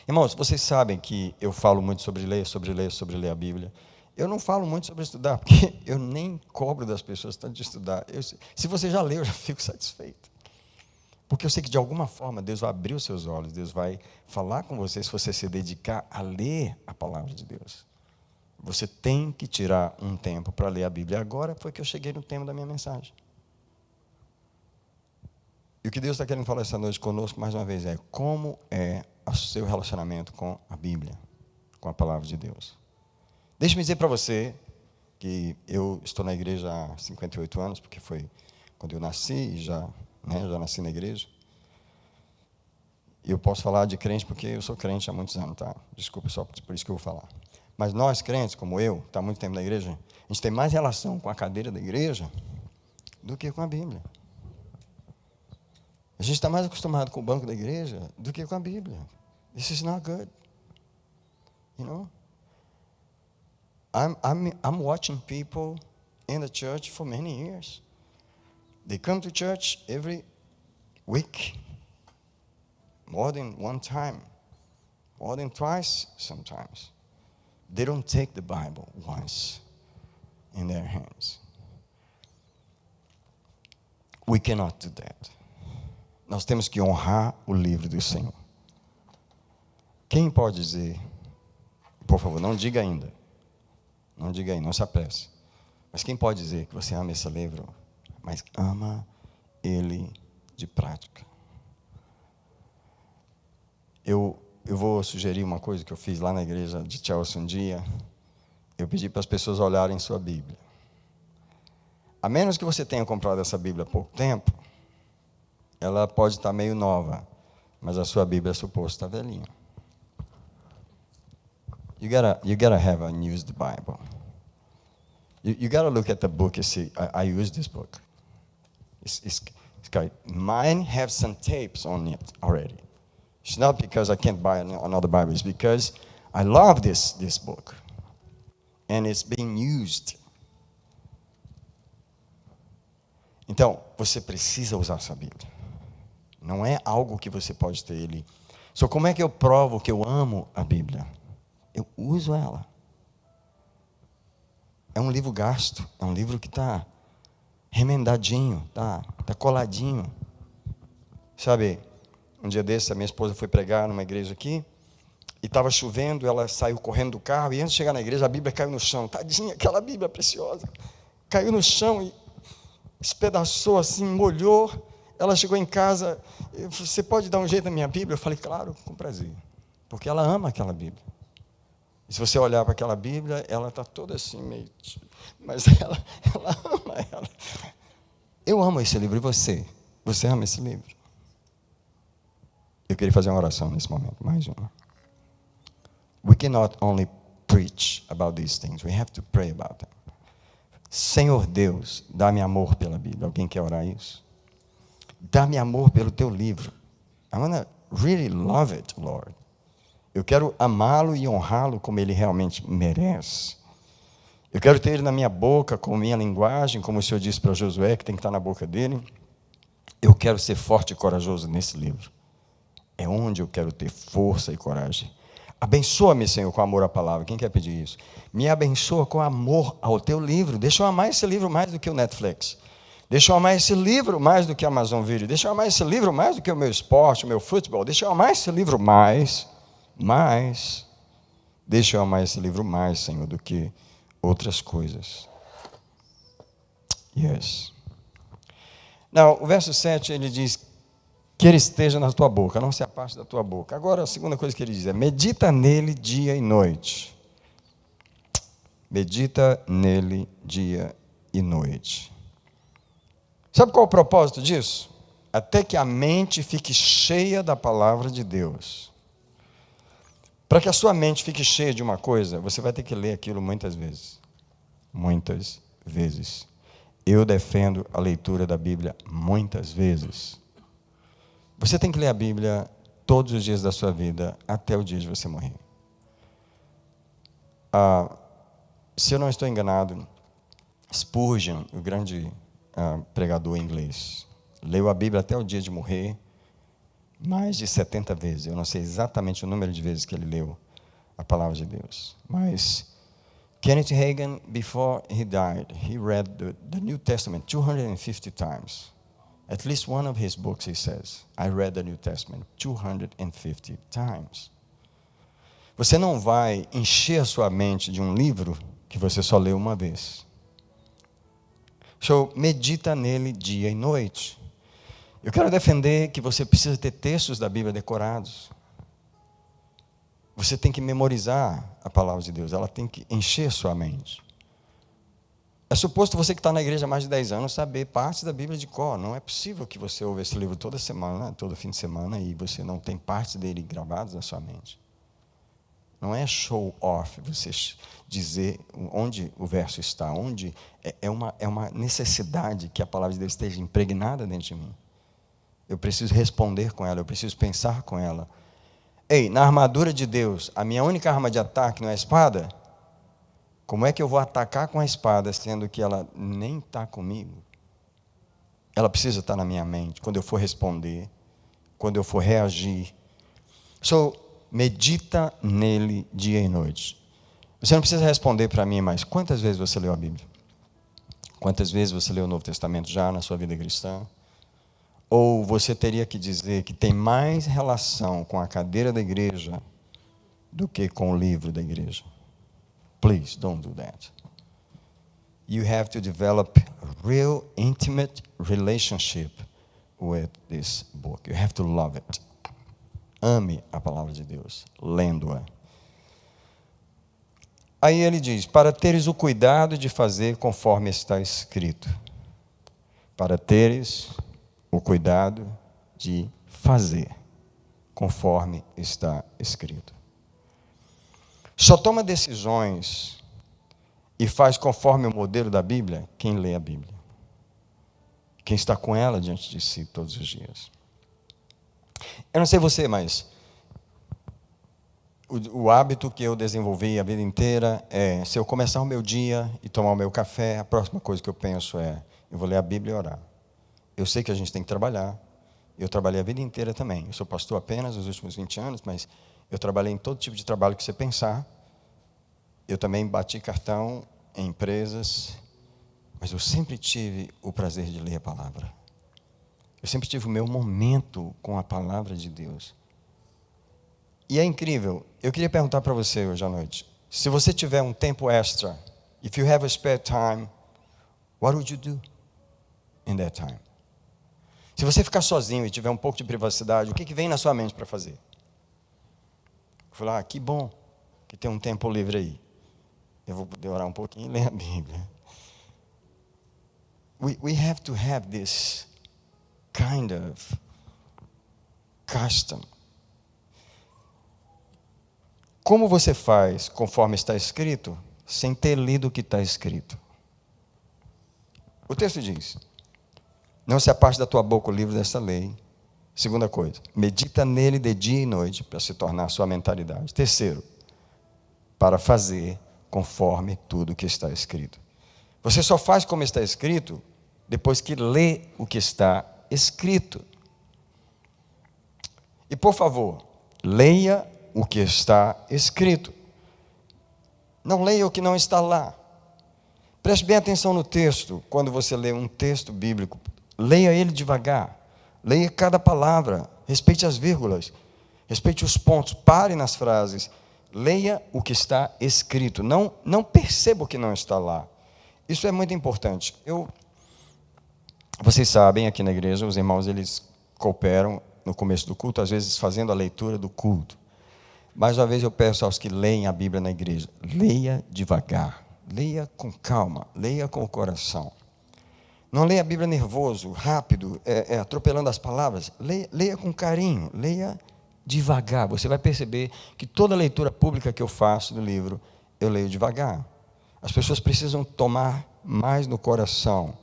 Irmãos, vocês sabem que eu falo muito sobre ler a Bíblia. Eu não falo muito sobre estudar, porque eu nem cobro das pessoas tanto de estudar. Se você já leu, eu já fico satisfeito. Porque eu sei que de alguma forma Deus vai abrir os seus olhos, Deus vai falar com você se você se dedicar a ler a palavra de Deus. Você tem que tirar um tempo para ler a Bíblia. Agora foi que eu cheguei no tema da minha mensagem. E o que Deus está querendo falar essa noite conosco, mais uma vez, é como é o seu relacionamento com a Bíblia, com a palavra de Deus. Deixe-me dizer para você que eu estou na igreja há 58 anos, porque foi quando eu nasci e já nasci na igreja. E eu posso falar de crente porque eu sou crente há muitos anos, tá? Desculpa, só por isso que eu vou falar. Mas nós, crentes, como eu, está há muito tempo na igreja, a gente tem mais relação com a cadeira da igreja do que com a Bíblia. A gente está mais acostumado com o banco da igreja do que com a Bíblia. This is not good. You know? I'm watching people in the church for many years. They come to church every week, more than one time, more than twice sometimes. They don't take the Bible once in their hands. We cannot do that. Nós temos que honrar o livro do Senhor. Quem pode dizer, por favor, não diga ainda, não se apresse, mas quem pode dizer que você ama esse livro, mas ama ele de prática? Eu vou sugerir uma coisa que eu fiz lá na igreja de Chelsea um dia. Eu pedi para as pessoas olharem sua Bíblia. A menos que você tenha comprado essa Bíblia há pouco tempo, ela pode estar meio nova, mas a sua Bíblia é suposta estar velhinha. You gotta have a used Bible. You gotta look at the book and see, I use this book. It's got, mine have some tapes on it already. It's not because I can't buy another Bible. It's because I love this book. And it's being used. Então, você precisa usar sua Bíblia. Não é algo que você pode ter ali. Só como é que eu provo que eu amo a Bíblia? Eu uso ela. É um livro gasto. É um livro que está remendadinho, tá coladinho. Sabe, um dia desses, a minha esposa foi pregar numa igreja aqui, e estava chovendo, ela saiu correndo do carro, e antes de chegar na igreja, a Bíblia caiu no chão. Tadinha, aquela Bíblia preciosa. Caiu no chão, Espedaçou assim, molhou. Ela chegou em casa, você pode dar um jeito na minha Bíblia? Eu falei, claro, com prazer. Porque ela ama aquela Bíblia. E se você olhar para aquela Bíblia, ela está toda assim, meio... Mas ela ama ela. Eu amo esse livro, e você? Você ama esse livro? Eu queria fazer uma oração nesse momento, mais uma. We cannot only preach about these things, we have to pray about them. Senhor Deus, dá-me amor pela Bíblia. Alguém quer orar isso? Dá-me amor pelo teu livro. I want to really love it, Lord. Eu quero amá-lo e honrá-lo como ele realmente merece. Eu quero ter ele na minha boca, com minha linguagem, como o Senhor disse para Josué, que tem que estar na boca dele. Eu quero ser forte e corajoso nesse livro. É onde eu quero ter força e coragem. Abençoa-me, Senhor, com amor à palavra. Quem quer pedir isso? Me abençoa com amor ao teu livro. Deixa eu amar esse livro mais do que o Netflix. Deixa eu amar esse livro mais do que a Amazon Video. Deixa eu amar esse livro mais do que o meu esporte, o meu futebol. Deixa eu amar esse livro mais. Deixa eu amar esse livro mais, Senhor, do que outras coisas. Yes. Não, o verso 7, ele diz, que ele esteja na tua boca, não se aparte da tua boca. Agora, a segunda coisa que ele diz é, medita nele dia e noite. Medita nele dia e noite. Sabe qual é o propósito disso? Até que a mente fique cheia da palavra de Deus. Para que a sua mente fique cheia de uma coisa, você vai ter que ler aquilo muitas vezes. Muitas vezes. Eu defendo a leitura da Bíblia muitas vezes. Você tem que ler a Bíblia todos os dias da sua vida, até o dia de você morrer. Se eu não estou enganado, Spurgeon, o grande pregador inglês, leu a Bíblia até o dia de morrer, mais de 70 vezes. Eu não sei exatamente o número de vezes que ele leu a palavra de Deus. Mas Kenneth Hagin, before he died, he read the New Testament 250 times. At least one of his books, he says, I read the New Testament 250 times. Você não vai encher a sua mente de um livro que você só leu uma vez. So, medita nele dia e noite. Eu quero defender que você precisa ter textos da Bíblia decorados. Você tem que memorizar a palavra de Deus, ela tem que encher sua mente. É suposto você que está na igreja há mais de 10 anos saber partes da Bíblia de cor. Não é possível que você ouça esse livro toda semana, todo fim de semana, e você não tem partes dele gravadas na sua mente. Não é show off você dizer onde o verso está, onde é uma necessidade que a palavra de Deus esteja impregnada dentro de mim. Eu preciso responder com ela, eu preciso pensar com ela. Ei, na armadura de Deus, a minha única arma de ataque não é a espada? Como é que eu vou atacar com a espada, sendo que ela nem está comigo? Ela precisa estar na minha mente, quando eu for responder, quando eu for reagir. Medita nele dia e noite. Você não precisa responder para mim, mas quantas vezes você leu a Bíblia? Quantas vezes você leu o Novo Testamento já na sua vida cristã? Ou você teria que dizer que tem mais relação com a cadeira da igreja do que com o livro da igreja? Please, don't do that. You have to develop a real intimate relationship with this book. You have to love it. Ame a palavra de Deus, lendo-a. Aí ele diz, para teres o cuidado de fazer conforme está escrito. Para teres o cuidado de fazer conforme está escrito. Só toma decisões e faz conforme o modelo da Bíblia quem lê a Bíblia. Quem está com ela diante de si todos os dias. Eu não sei você, mas o hábito que eu desenvolvi a vida inteira é, se eu começar o meu dia e tomar o meu café, a próxima coisa que eu penso é, eu vou ler a Bíblia e orar. Eu sei que a gente tem que trabalhar. Eu trabalhei a vida inteira também. Eu sou pastor apenas nos últimos 20 anos, mas eu trabalhei em todo tipo de trabalho que você pensar. Eu também bati cartão em empresas, mas eu sempre tive o prazer de ler a palavra. Eu sempre tive o meu momento com a palavra de Deus. E é incrível. Eu queria perguntar para você hoje à noite. Se você tiver um tempo extra, if you have a spare time, what would you do? in that time? Se você ficar sozinho e tiver um pouco de privacidade, o que vem na sua mente para fazer? Falar, que bom que tem um tempo livre aí. Eu vou poder orar um pouquinho e ler a Bíblia. We have to have this kind of custom. Como você faz conforme está escrito, sem ter lido o que está escrito? O texto diz: não se aparte da tua boca o livro dessa lei. Segunda coisa, medita nele de dia e noite, para se tornar sua mentalidade. Terceiro, para fazer conforme tudo que está escrito. Você só faz como está escrito depois que lê o que está escrito. E por favor, leia o que está escrito. Não leia o que não está lá. Preste bem atenção no texto. Quando você lê um texto bíblico, leia ele devagar. Leia cada palavra. Respeite as vírgulas. Respeite os pontos. Pare nas frases. Leia o que está escrito. Não perceba o que não está lá. Isso é muito importante. Vocês sabem, aqui na igreja, os irmãos, eles cooperam no começo do culto, às vezes fazendo a leitura do culto. Mais uma vez eu peço aos que leem a Bíblia na igreja, leia devagar, leia com calma, leia com o coração. Não leia a Bíblia nervoso, rápido, atropelando as palavras. Leia com carinho, leia devagar. Você vai perceber que toda leitura pública que eu faço do livro, eu leio devagar. As pessoas precisam tomar mais no coração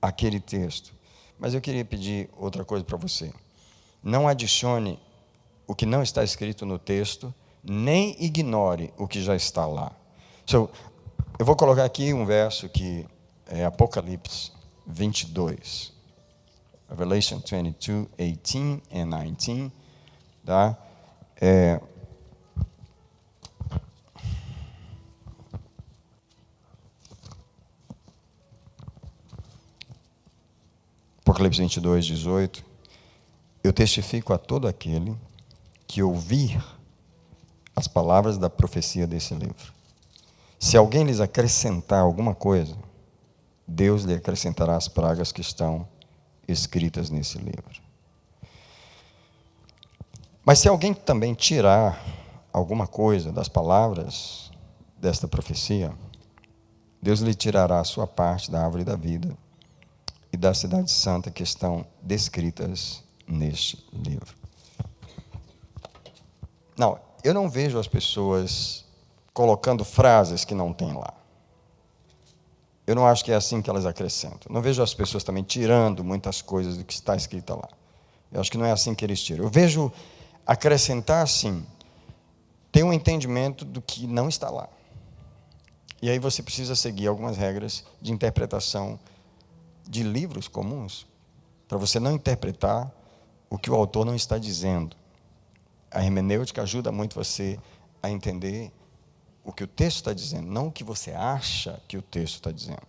aquele texto. Mas eu queria pedir outra coisa para você. Não adicione o que não está escrito no texto, nem ignore o que já está lá. Eu vou colocar aqui um verso que é Apocalipse 22. Revelation 22, 18 and 19. Tá? Apocalipse 22, 18. Eu testifico a todo aquele que ouvir as palavras da profecia desse livro. Se alguém lhes acrescentar alguma coisa, Deus lhe acrescentará as pragas que estão escritas nesse livro. Mas se alguém também tirar alguma coisa das palavras desta profecia, Deus lhe tirará a sua parte da árvore da vida e da cidade santa que estão descritas neste livro. Não, eu não vejo as pessoas colocando frases que não tem lá. Eu não acho que é assim que elas acrescentam. Não vejo as pessoas também tirando muitas coisas do que está escrito lá. Eu acho que não é assim que eles tiram. Eu vejo acrescentar assim, tem um entendimento do que não está lá. E aí você precisa seguir algumas regras de interpretação de livros comuns, para você não interpretar o que o autor não está dizendo. A hermenêutica ajuda muito você a entender o que o texto está dizendo, não o que você acha que o texto está dizendo.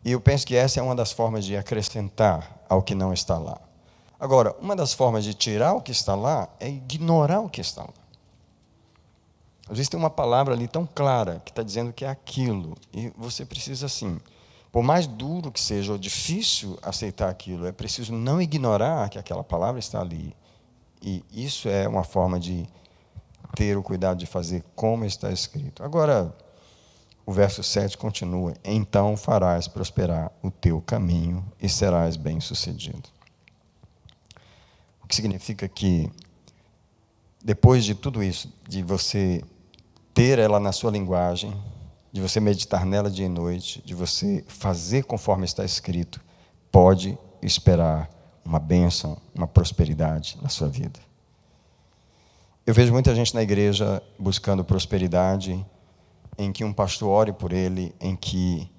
E eu penso que essa é uma das formas de acrescentar ao que não está lá. Agora, uma das formas de tirar o que está lá é ignorar o que está lá. Às vezes tem uma palavra ali tão clara que está dizendo que é aquilo, e você precisa assim, por mais duro que seja ou difícil aceitar aquilo, é preciso não ignorar que aquela palavra está ali. E isso é uma forma de ter o cuidado de fazer como está escrito. Agora, o verso 7 continua: então farás prosperar o teu caminho e serás bem-sucedido. O que significa que, depois de tudo isso, de você ter ela na sua linguagem, de você meditar nela dia e noite, de você fazer conforme está escrito, pode esperar uma bênção, uma prosperidade na sua vida. Eu vejo muita gente na igreja buscando prosperidade, em que um pastor ore por ele, em que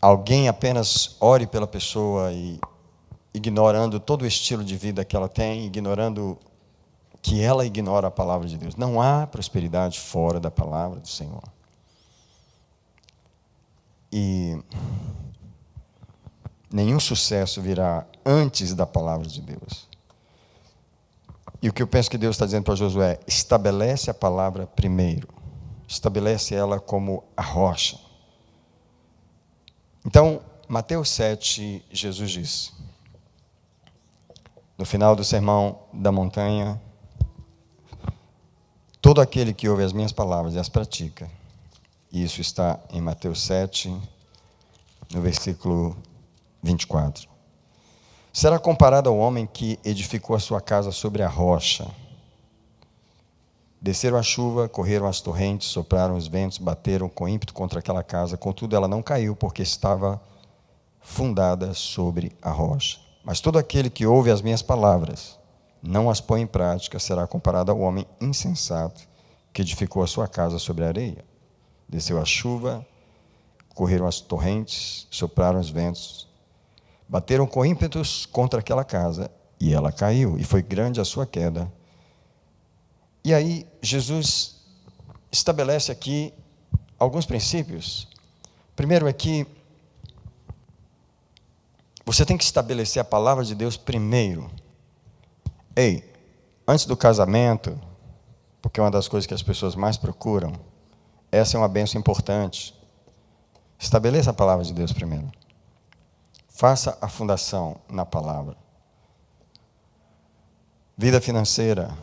alguém apenas ore pela pessoa e ignorando todo o estilo de vida que ela tem, ignorando que ela ignora a palavra de Deus. Não há prosperidade fora da palavra do Senhor. E nenhum sucesso virá antes da palavra de Deus. E o que eu penso que Deus está dizendo para Josué: estabelece a palavra primeiro. Estabelece ela como a rocha. Então, Mateus 7, Jesus disse, no final do Sermão da Montanha, todo aquele que ouve as minhas palavras e as pratica, e isso está em Mateus 7, no versículo 24, será comparado ao homem que edificou a sua casa sobre a rocha. Desceram a chuva, correram as torrentes, sopraram os ventos, bateram com ímpeto contra aquela casa, contudo ela não caiu, porque estava fundada sobre a rocha. Mas todo aquele que ouve as minhas palavras, não as põe em prática, será comparado ao homem insensato, que edificou a sua casa sobre a areia. Desceu a chuva, correram as torrentes, sopraram os ventos, bateram com ímpetos contra aquela casa, e ela caiu, e foi grande a sua queda. E aí, Jesus estabelece aqui alguns princípios. Primeiro é que você tem que estabelecer a palavra de Deus primeiro. Ei, antes do casamento, porque é uma das coisas que as pessoas mais procuram, essa é uma bênção importante. Estabeleça a palavra de Deus primeiro. Faça a fundação na palavra. Vida financeira.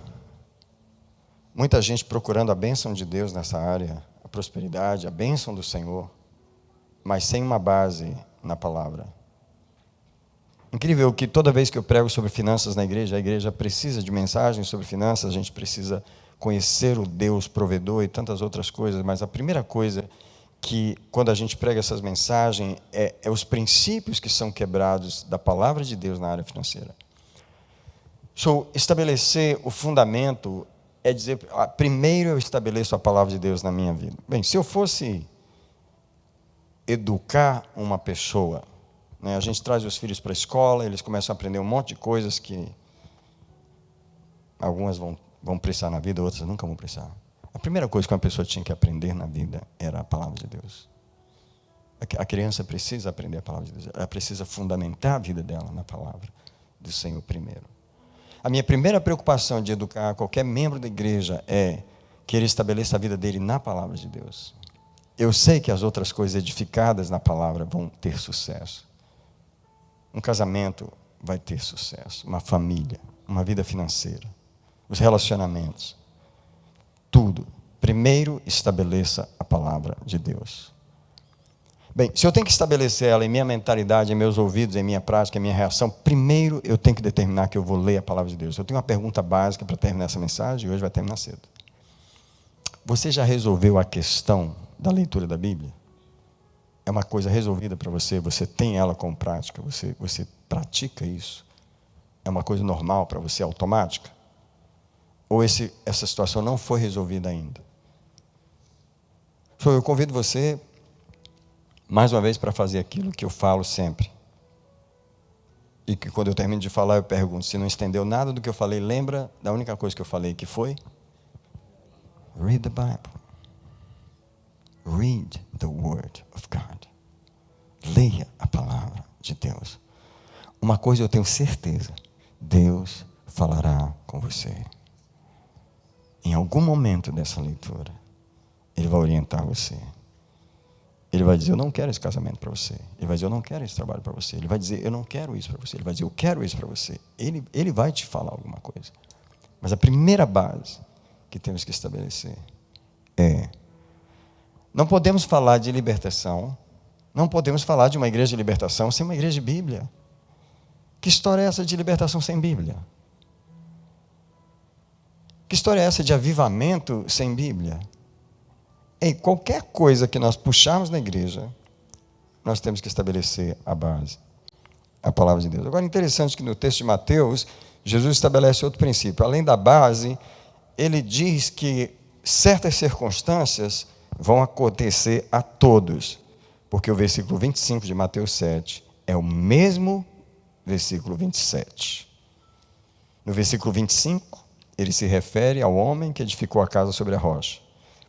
Muita gente procurando a bênção de Deus nessa área, a prosperidade, a bênção do Senhor, mas sem uma base na palavra. Incrível que toda vez que eu prego sobre finanças na igreja, a igreja precisa de mensagens sobre finanças, a gente precisa conhecer o Deus provedor e tantas outras coisas, mas a primeira coisa que, quando a gente prega essas mensagens, é os princípios que são quebrados da palavra de Deus na área financeira. Estabelecer o fundamento é dizer, primeiro eu estabeleço a palavra de Deus na minha vida. Bem, se eu fosse educar uma pessoa, né, a gente traz os filhos para a escola, eles começam a aprender um monte de coisas que algumas vão precisar na vida, outras nunca vão precisar. A primeira coisa que uma pessoa tinha que aprender na vida era a palavra de Deus. A criança precisa aprender a palavra de Deus, ela precisa fundamentar a vida dela na palavra do Senhor primeiro. A minha primeira preocupação de educar qualquer membro da igreja é que ele estabeleça a vida dele na palavra de Deus. Eu sei que as outras coisas edificadas na palavra vão ter sucesso. Um casamento vai ter sucesso, uma família, uma vida financeira, os relacionamentos, tudo. Primeiro estabeleça a palavra de Deus. Bem, se eu tenho que estabelecer ela em minha mentalidade, em meus ouvidos, em minha prática, em minha reação, primeiro eu tenho que determinar que eu vou ler a palavra de Deus. Eu tenho uma pergunta básica para terminar essa mensagem, e hoje vai terminar cedo. Você já resolveu a questão da leitura da Bíblia? É uma coisa resolvida para você? Você tem ela como prática? Você pratica isso? É uma coisa normal para você, automática? Ou essa situação não foi resolvida ainda? Eu convido você mais uma vez para fazer aquilo que eu falo sempre. E que quando eu termino de falar eu pergunto, se não entendeu nada do que eu falei, lembra da única coisa que eu falei, que foi? Read the Bible. Read the Word of God. Leia a palavra de Deus. Uma coisa eu tenho certeza, Deus falará com você. Em algum momento dessa leitura, Ele vai orientar você. Ele vai dizer, eu não quero esse casamento para você. Ele vai dizer, eu não quero esse trabalho para você. Ele vai dizer, eu não quero isso para você. Ele vai dizer, eu quero isso para você. Ele vai te falar alguma coisa. Mas a primeira base que temos que estabelecer é, não podemos falar de libertação, não podemos falar de uma igreja de libertação sem uma igreja de Bíblia. Que história é essa de libertação sem Bíblia? Que história é essa de avivamento sem Bíblia? Em qualquer coisa que nós puxarmos na igreja, nós temos que estabelecer a base, a palavra de Deus. Agora, interessante que no texto de Mateus, Jesus estabelece outro princípio. Além da base, ele diz que certas circunstâncias vão acontecer a todos, porque o versículo 25 de Mateus 7 é o mesmo versículo 27. No versículo 25, ele se refere ao homem que edificou a casa sobre a rocha.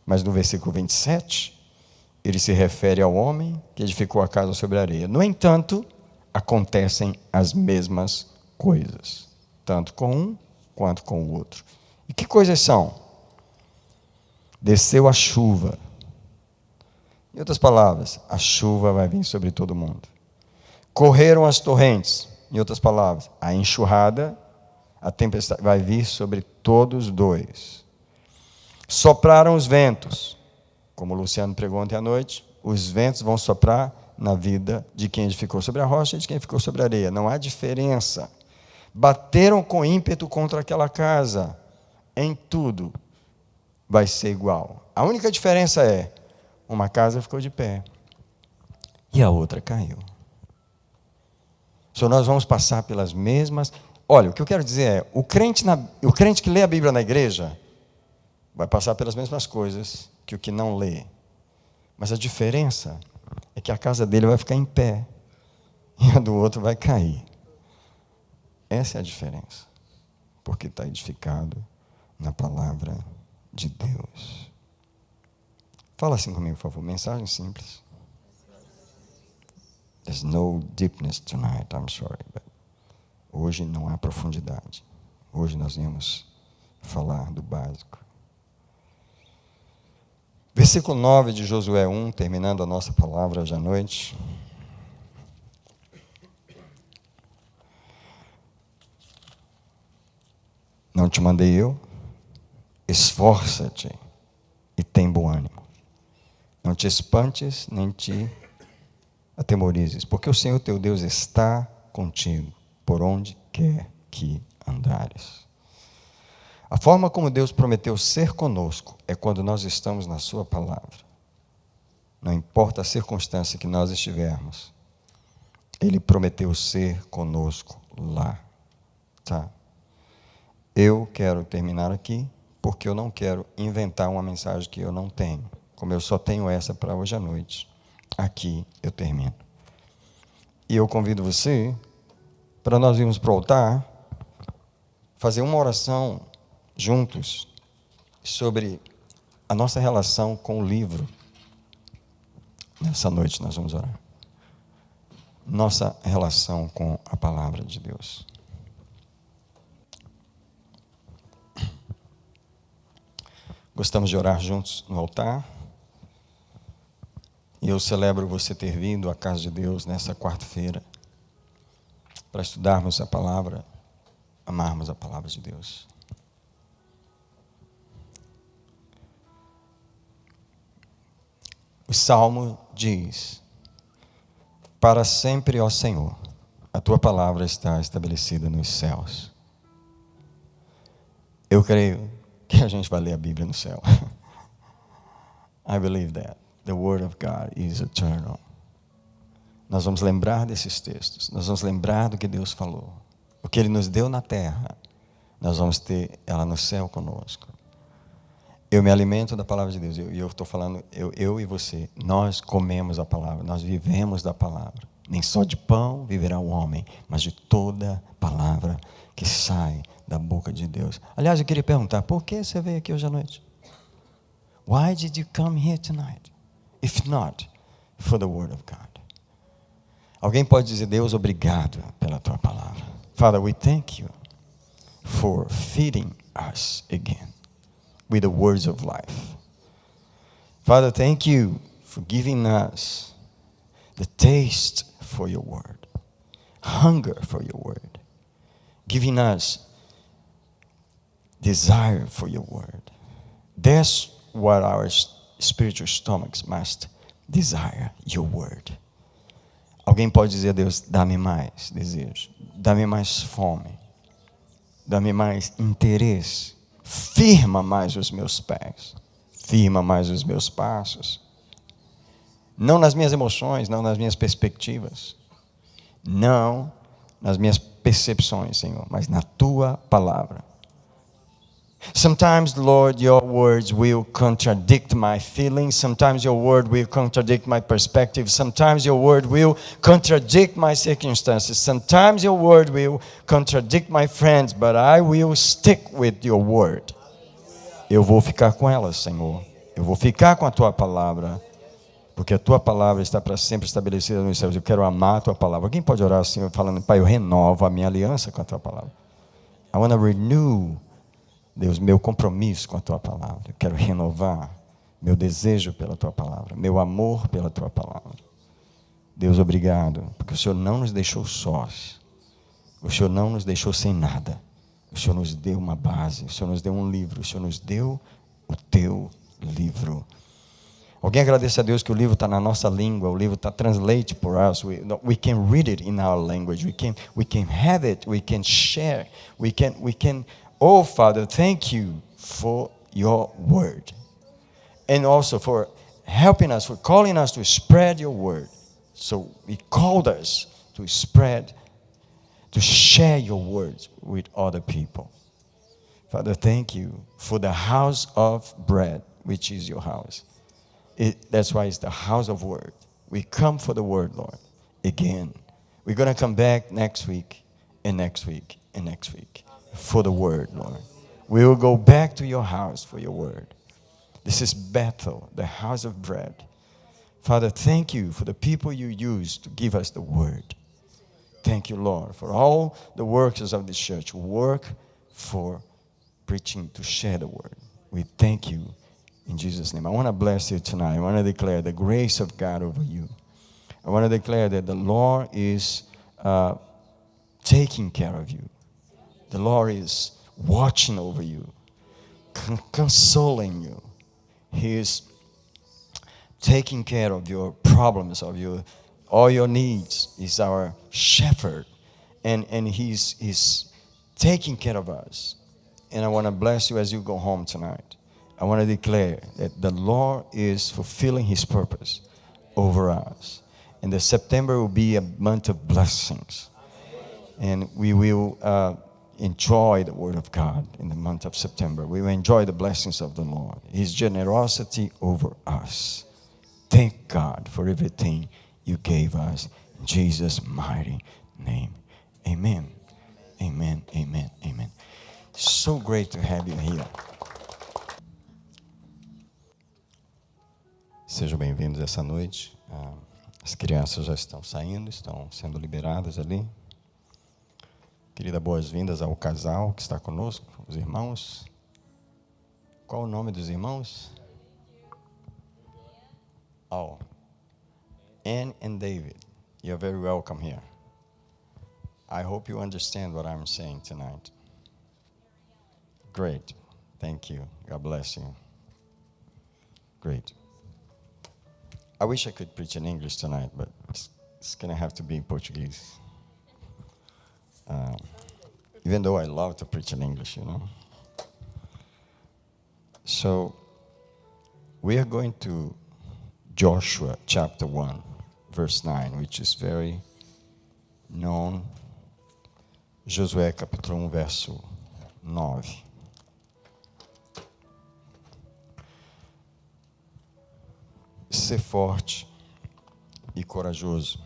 Mas no versículo 27, ele se refere ao homem que edificou a casa sobre a areia. No entanto, acontecem as mesmas coisas, tanto com um quanto com o outro. E que coisas são? Desceu a chuva. Em outras palavras, a chuva vai vir sobre todo mundo. Correram as torrentes, em outras palavras, a enxurrada, a tempestade vai vir sobre todos dois. Sopraram os ventos, como o Luciano pregou ontem à noite, os ventos vão soprar na vida de quem ficou sobre a rocha e de quem ficou sobre a areia. Não há diferença. Bateram com ímpeto contra aquela casa. Em tudo vai ser igual. A única diferença é, uma casa ficou de pé e a outra caiu. Então nós vamos passar pelas mesmas... Olha, o que eu quero dizer é, o crente que lê a Bíblia na igreja vai passar pelas mesmas coisas que o que não lê. Mas a diferença é que a casa dele vai ficar em pé e a do outro vai cair. Essa é a diferença. Porque está edificado na palavra de Deus. Fala assim comigo, por favor. Mensagem simples. There's no deepness tonight, I'm sorry. But hoje não há profundidade. Hoje nós vamos falar do básico. Versículo 9 de Josué 1, terminando a nossa palavra hoje à noite. Não te mandei eu? Esforça-te e tem bom ânimo. Não te espantes, nem te atemorizes, porque o Senhor teu Deus está contigo, por onde quer que andares. A forma como Deus prometeu ser conosco é quando nós estamos na sua palavra. Não importa a circunstância que nós estivermos, Ele prometeu ser conosco lá. Tá? Eu quero terminar aqui, porque eu não quero inventar uma mensagem que eu não tenho. Como eu só tenho essa para hoje à noite, aqui eu termino. E eu convido você, para nós irmos para o altar, fazer uma oração juntos sobre a nossa relação com o livro. Nessa noite nós vamos orar. Nossa relação com a palavra de Deus. Gostamos de orar juntos no altar. E eu celebro você ter vindo à casa de Deus nessa quarta-feira para estudarmos a palavra, amarmos a palavra de Deus. O Salmo diz: para sempre, ó Senhor, a tua palavra está estabelecida nos céus. Eu creio que a gente vai ler a Bíblia no céu. I believe that. The Word of God is eternal. Nós vamos lembrar desses textos. Nós vamos lembrar do que Deus falou. O que Ele nos deu na terra, nós vamos ter ela no céu conosco. Eu me alimento da palavra de Deus. E eu estou falando, eu e você. Nós comemos a palavra. Nós vivemos da palavra. Nem só de pão viverá o homem, mas de toda palavra que sai da boca de Deus. Aliás, eu queria perguntar, por que você veio aqui hoje à noite? Why did you come here tonight? If not for the word of God. Alguém pode dizer: Deus, obrigado pela tua palavra. Father, we thank you for feeding us again with the words of life. Father, thank you for giving us the taste for your word, hunger for your word, giving us desire for your word. That's what our spiritual stomachs must desire, your word. Alguém pode dizer a Deus: dá-me mais desejo, dá-me mais fome, dá-me mais interesse, firma mais os meus pés, firma mais os meus passos, não nas minhas emoções, não nas minhas perspectivas, não nas minhas percepções, Senhor, mas na tua palavra. Sometimes, Lord, your words will contradict my feelings. Sometimes your word will contradict my perspective. Sometimes your word will contradict my circumstances. Sometimes your word will contradict my friends, but I will stick with your word. Eu vou ficar com elas, Senhor. Eu vou ficar com a tua palavra, porque a tua palavra está para sempre estabelecida nos céus. Eu quero amar a tua palavra. Alguém pode orar assim, falando: Pai, eu renovo a minha aliança com a tua palavra. I want to renew, Deus, meu compromisso com a tua palavra. Eu quero renovar meu desejo pela tua palavra, meu amor pela tua palavra. Deus, obrigado, porque o Senhor não nos deixou sós. O Senhor não nos deixou sem nada. O Senhor nos deu uma base, o Senhor nos deu um livro, o Senhor nos deu o teu livro. Alguém agradece a Deus que o livro está na nossa língua, o livro está translated for us. We can read it in our language. We can have it. We can share. We can. Oh, Father, thank you for your word, and also for helping us, for calling us to spread your word. So He called us to spread, to share your words with other people. Father, thank you for the house of bread, which is your house. That's why it's the house of word. We come for the word, Lord, again. We're going to come back next week and next week and next week for the word, Lord. We will go back to your house for your word. This is Bethel, the house of bread. Father, thank you for the people you used to give us the word. Thank you, Lord, for all the workers of this church who work for preaching, to share the word. We thank you in Jesus' name. I want to bless you tonight. I want to declare the grace of God over you. I want to declare that the Lord is taking care of you. The Lord is watching over you, consoling you. He is taking care of your problems, of all your needs. He's our shepherd, and he's taking care of us. And I want to bless you as you go home tonight. I want to declare that the Lord is fulfilling His purpose over us. And the September will be a month of blessings. And we will enjoy the Word of God in the month of September. We will enjoy the blessings of the Lord, His generosity over us. Thank God for everything you gave us. In Jesus' mighty name. Amen. Amen. Amen. Amen. So great to have you here. Sejam bem-vindos essa noite. As crianças já estão saindo, estão sendo liberadas ali. Querida, boas-vindas ao casal que está conosco, os irmãos. Qual o nome dos irmãos? Oh, Anne and David. You're very welcome here. I hope you understand what I'm saying tonight. Great. Thank you. God bless you. Great. I wish I could preach in English tonight, but it's going to have to be in Portuguese. Even though I love to preach in English, you know. So, we are going to Joshua chapter 1, verse 9, which is very known. Josué capítulo 1, verso 9. Ser forte e corajoso.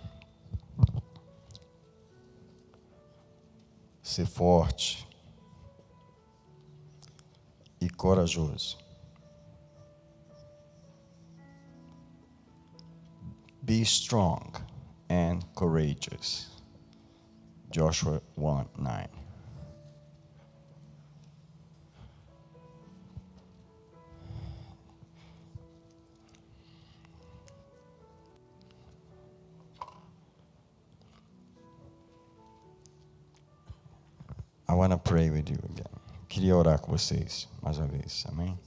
Ser forte e corajoso. Be strong and courageous. Joshua 1:9. I want to pray with you again. Queria orar com vocês mais uma vez, amém?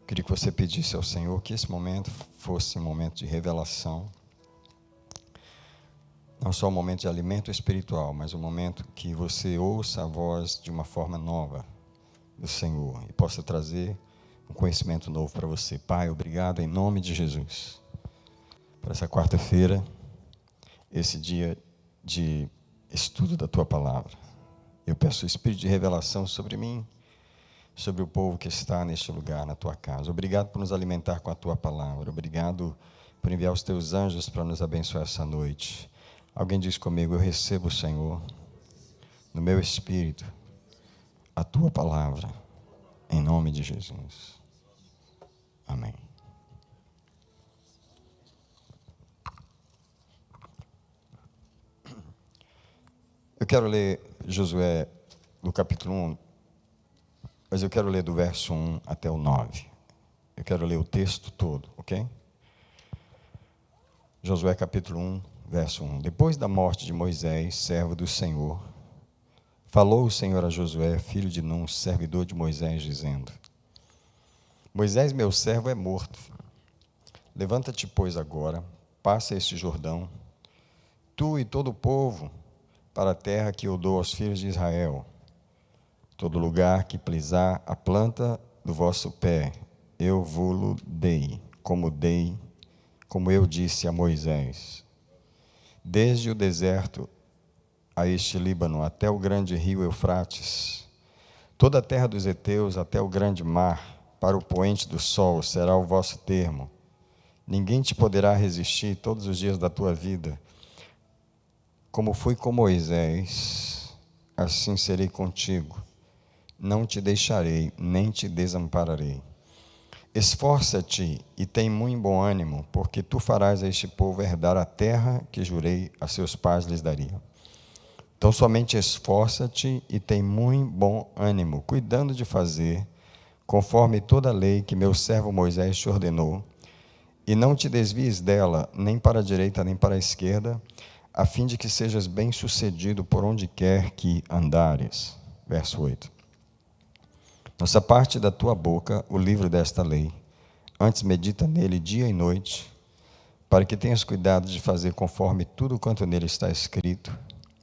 Queria que você pedisse ao Senhor que esse momento fosse um momento de revelação, não só um momento de alimento espiritual, mas um momento que você ouça a voz de uma forma nova do Senhor e possa trazer um conhecimento novo para você. Pai, obrigado em nome de Jesus por essa quarta-feira, esse dia de estudo da Tua Palavra. Eu peço o Espírito de revelação sobre mim, sobre o povo que está neste lugar, na Tua casa. Obrigado por nos alimentar com a Tua Palavra. Obrigado por enviar os Teus anjos para nos abençoar essa noite. Alguém diz comigo: eu recebo, Senhor, no meu espírito, a Tua Palavra, em nome de Jesus. Amém. Eu quero ler Josué do capítulo 1, mas eu quero ler do verso 1 até o 9. Eu quero ler o texto todo, ok? Josué capítulo 1, verso 1. Depois da morte de Moisés, servo do Senhor, falou o Senhor a Josué, filho de Num, servidor de Moisés, dizendo: Moisés, meu servo, é morto. Levanta-te, pois, agora, passa este Jordão, tu e todo o povo, para a terra que eu dou aos filhos de Israel. Todo lugar que pisar a planta do vosso pé, eu vou-lo dei, como eu disse a Moisés. Desde o deserto a este Líbano, até o grande rio Eufrates, toda a terra dos heteus até o grande mar, para o poente do sol será o vosso termo. Ninguém te poderá resistir todos os dias da tua vida. Como fui com Moisés, assim serei contigo. Não te deixarei, nem te desampararei. Esforça-te e tem muito bom ânimo, porque tu farás a este povo herdar a terra que jurei a seus pais lhes daria. Então somente esforça-te e tem muito bom ânimo, cuidando de fazer, conforme toda a lei que meu servo Moisés te ordenou, e não te desvies dela, nem para a direita, nem para a esquerda, a fim de que sejas bem-sucedido por onde quer que andares. Verso 8. Nossa parte da tua boca o livro desta lei, antes medita nele dia e noite, para que tenhas cuidado de fazer conforme tudo quanto nele está escrito,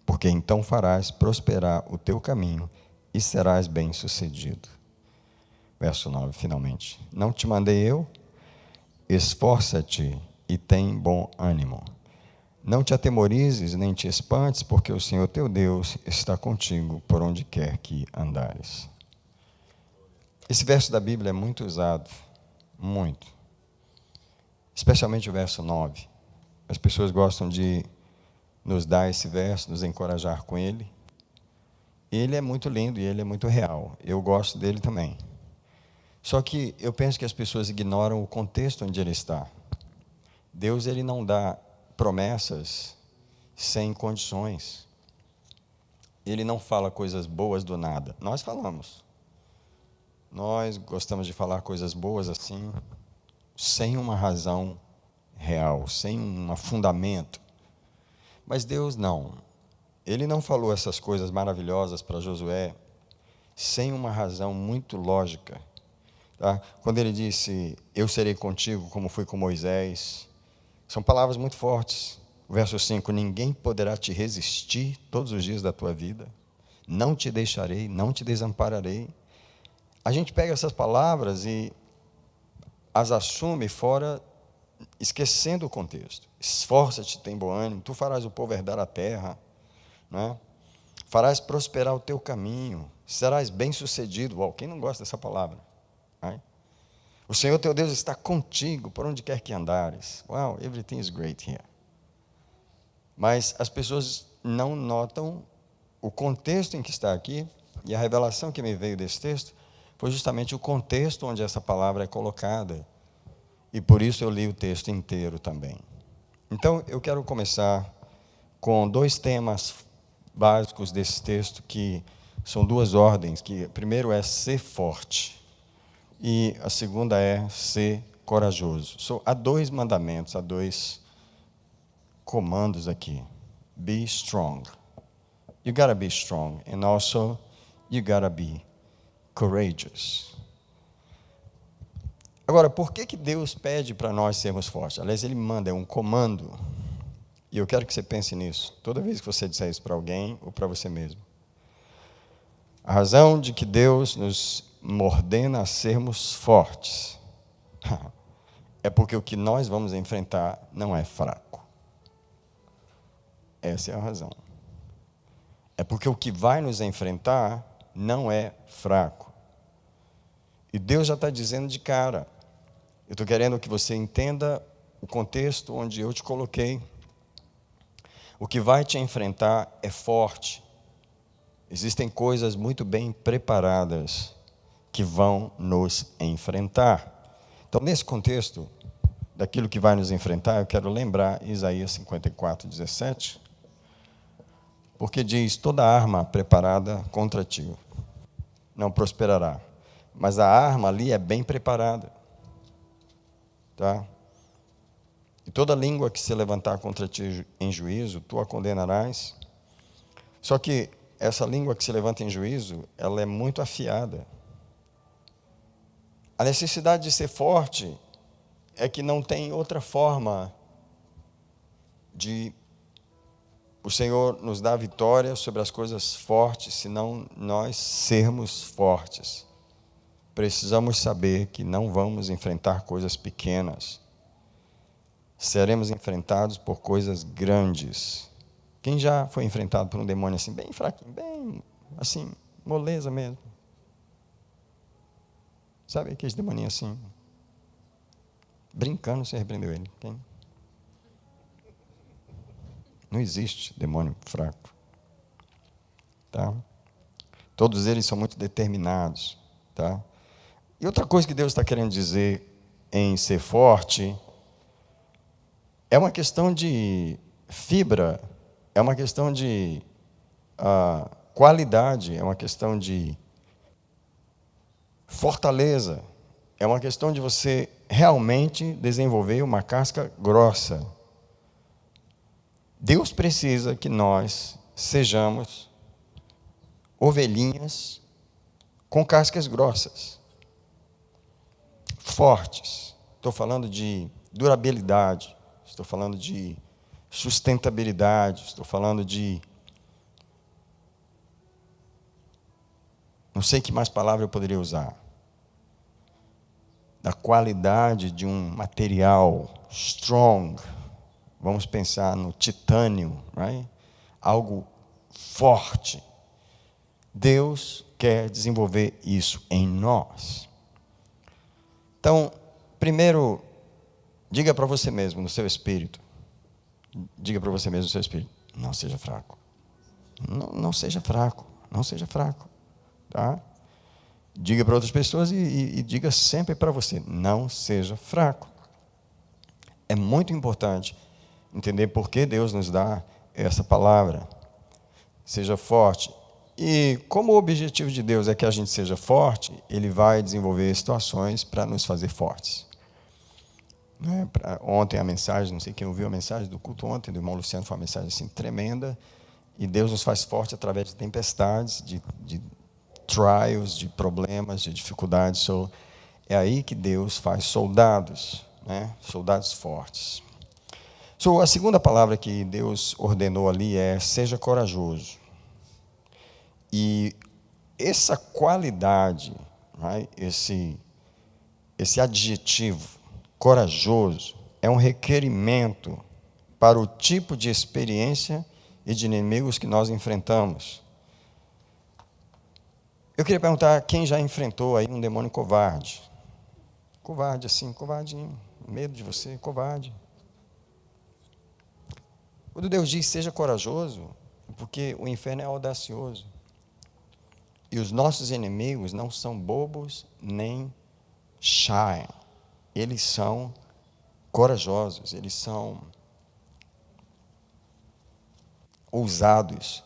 porque então farás prosperar o teu caminho e serás bem-sucedido. Verso 9, finalmente. Não te mandei eu? Esforça-te e tem bom ânimo. Não te atemorizes nem te espantes, porque o Senhor teu Deus está contigo por onde quer que andares. Esse verso da Bíblia é muito usado, muito. Especialmente o verso 9. As pessoas gostam de nos dar esse verso, nos encorajar com ele. Ele é muito lindo e ele é muito real. Eu gosto dele também. Só que eu penso que as pessoas ignoram o contexto onde ele está. Deus, ele não dá promessas sem condições. Ele não fala coisas boas do nada. Nós falamos. Nós gostamos de falar coisas boas assim, sem uma razão real, sem um fundamento. Mas Deus não. Ele não falou essas coisas maravilhosas para Josué sem uma razão muito lógica. Tá? Quando ele disse, eu serei contigo como fui com Moisés, são palavras muito fortes. Verso 5, ninguém poderá te resistir todos os dias da tua vida. Não te deixarei, não te desampararei. A gente pega essas palavras e as assume fora, esquecendo o contexto. Esforça-te, tem bom ânimo, tu farás o povo herdar a terra, né? Farás prosperar o teu caminho, serás bem-sucedido. Uau, quem não gosta dessa palavra? Né? O Senhor teu Deus está contigo, por onde quer que andares. Wow, everything is great here. Mas as pessoas não notam o contexto em que está aqui, e a revelação que me veio desse texto foi justamente o contexto onde essa palavra é colocada. E por isso eu li o texto inteiro também. Então, eu quero começar com dois temas básicos desse texto, que são duas ordens, que primeiro é ser forte, e a segunda é ser corajoso. Há dois mandamentos, há dois comandos aqui. Be strong. You gotta be strong, and also you gotta be courageous. Agora, por que Deus pede para nós sermos fortes? Aliás, Ele manda, é um comando. E eu quero que você pense nisso, toda vez que você disser isso para alguém ou para você mesmo. A razão de que Deus nos ordena a sermos fortes é porque o que nós vamos enfrentar não é fraco. Essa é a razão. É porque o que vai nos enfrentar não é fraco. E Deus já está dizendo de cara. Eu estou querendo que você entenda o contexto onde eu te coloquei. O que vai te enfrentar é forte. Existem coisas muito bem preparadas que vão nos enfrentar. Então, nesse contexto daquilo que vai nos enfrentar, eu quero lembrar Isaías 54, 17, porque diz, toda arma preparada contra ti não prosperará. Mas a arma ali é bem preparada. Tá? E toda língua que se levantar contra ti em juízo, tu a condenarás. Só que essa língua que se levanta em juízo, ela é muito afiada. A necessidade de ser forte é que não tem outra forma de o Senhor nos dar vitória sobre as coisas fortes, senão nós sermos fortes. Precisamos saber que não vamos enfrentar coisas pequenas. Seremos enfrentados por coisas grandes. Quem já foi enfrentado por um demônio assim, bem fraquinho, bem assim, moleza mesmo? Sabe aqueles demoninhos assim? Brincando, você repreendeu ele. Quem? Não existe demônio fraco. Tá? Todos eles são muito determinados. Tá? E outra coisa que Deus está querendo dizer em ser forte é uma questão de fibra, é uma questão de qualidade, é uma questão de fortaleza, é uma questão de você realmente desenvolver uma casca grossa. Deus precisa que nós sejamos ovelhinhas com cascas grossas, fortes. Estou falando de durabilidade, estou falando de sustentabilidade, estou falando de... não sei que mais palavra eu poderia usar. Da qualidade de um material strong. Vamos pensar no titânio, right? Algo forte. Deus quer desenvolver isso em nós. Então, primeiro, diga para você mesmo, no seu espírito. Diga para você mesmo, no seu espírito. Não seja fraco. Não seja fraco. Não seja fraco. Tá? Diga para outras pessoas e diga sempre para você. Não seja fraco. É muito importante entender por que Deus nos dá essa palavra. Seja forte. E como o objetivo de Deus é que a gente seja forte, Ele vai desenvolver situações para nos fazer fortes. Ontem a mensagem, não sei quem ouviu a mensagem do culto ontem, do irmão Luciano, foi uma mensagem assim tremenda. E Deus nos faz forte através de tempestades, de trials, de problemas, de dificuldades. So, é aí que Deus faz soldados, né? Soldados fortes. So, a segunda palavra que Deus ordenou ali é: seja corajoso. E essa qualidade, right? esse adjetivo, corajoso, é um requerimento para o tipo de experiência e de inimigos que nós enfrentamos. Eu queria perguntar quem já enfrentou aí um demônio covarde. Covarde assim, covardinho, medo de você, covarde. Quando Deus diz seja corajoso, porque o inferno é audacioso. E os nossos inimigos não são bobos nem shy. Eles são corajosos, eles são ousados.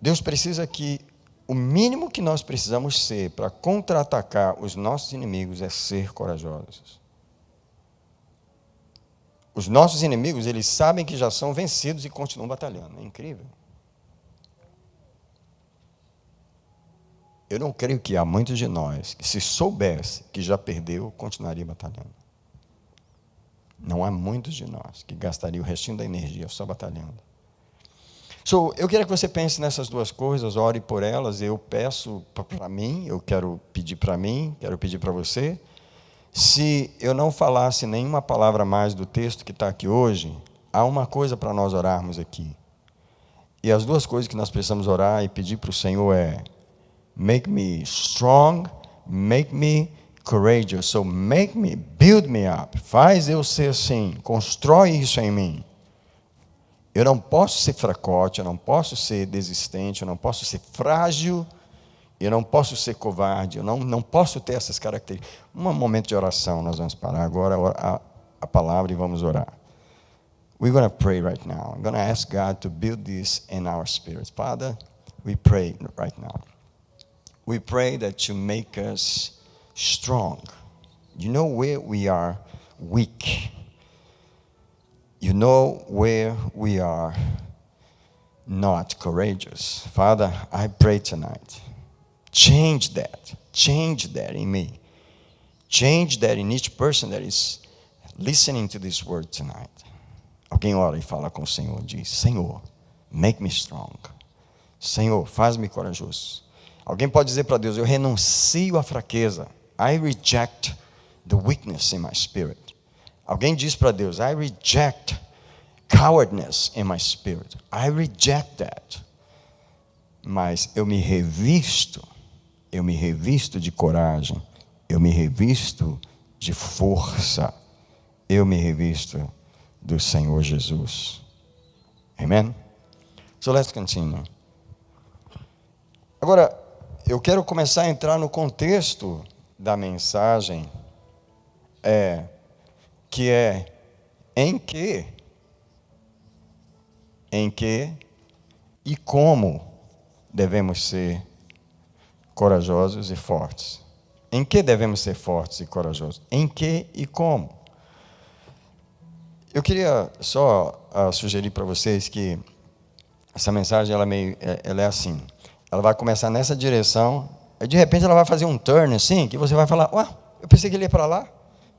Deus precisa que o mínimo que nós precisamos ser para contra-atacar os nossos inimigos é ser corajosos. Os nossos inimigos, eles sabem que já são vencidos e continuam batalhando. É incrível. Eu não creio que há muitos de nós que, se soubesse que já perdeu, continuaria batalhando. Não há muitos de nós que gastariam o restinho da energia só batalhando. So, eu quero que você pense nessas duas coisas, ore por elas. Eu peço para mim, eu quero pedir para mim, quero pedir para você. Se eu não falasse nenhuma palavra mais do texto que está aqui hoje, há uma coisa para nós orarmos aqui. E as duas coisas que nós precisamos orar e pedir para o Senhor é: make me strong, make me courageous. So make me, build me up. Faz eu ser assim, constrói isso em mim. Eu não posso ser fracote, eu não posso ser desistente, eu não posso ser frágil, eu não posso ser covarde, eu não posso ter essas características. Um momento de oração, nós vamos parar agora a palavra e vamos orar. We're going to pray right now. I'm going to ask God to build this in our spirits. Father, we pray right now. We pray that you make us strong. You know where we are weak. You know where we are not courageous. Father, I pray tonight. Change that. Change that in me. Change that in each person that is listening to this word tonight. Alguém ora e fala com o Senhor, diz: Senhor, make me strong. Senhor, faz-me corajoso. Alguém pode dizer para Deus: eu renuncio à fraqueza. I reject the weakness in my spirit. Alguém diz para Deus: I reject cowardness in my spirit. I reject that. Mas eu me revisto de coragem, eu me revisto de força, eu me revisto do Senhor Jesus. Amen? So let's continue. Agora, eu quero começar a entrar no contexto da mensagem, que é em que e como devemos ser corajosos e fortes. Em que devemos ser fortes e corajosos? Em que e como? Eu queria só sugerir para vocês que essa mensagem ela é assim. Ela vai começar nessa direção, e de repente ela vai fazer um turn assim, que você vai falar: ué, eu pensei que ele ia para lá,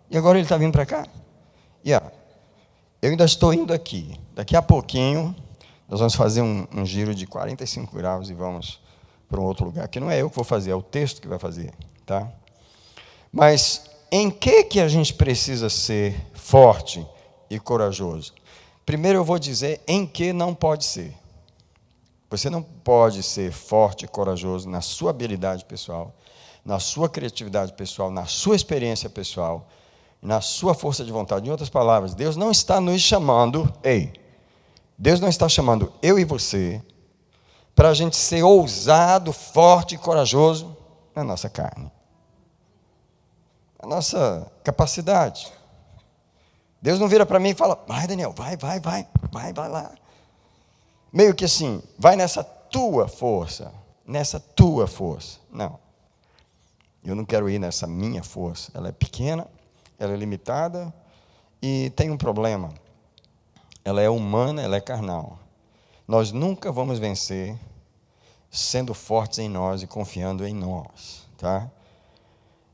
e agora ele está vindo para cá. Eu ainda estou indo aqui. Daqui a pouquinho, nós vamos fazer um giro de 45 graus e vamos para um outro lugar, que não é eu que vou fazer, é o texto que vai fazer. Tá? Mas em que a gente precisa ser forte e corajoso? Primeiro eu vou dizer em que não pode ser. Você não pode ser forte e corajoso na sua habilidade pessoal, na sua criatividade pessoal, na sua experiência pessoal, na sua força de vontade. Em outras palavras, Deus não está nos chamando, Deus não está chamando eu e você para a gente ser ousado, forte e corajoso na nossa carne, na nossa capacidade. Deus não vira para mim e fala: vai, Daniel, vai lá. Meio que assim, vai nessa tua força. Não. Eu não quero ir nessa minha força. Ela é pequena, ela é limitada e tem um problema. Ela é humana, ela é carnal. Nós nunca vamos vencer sendo fortes em nós e confiando em nós. Tá?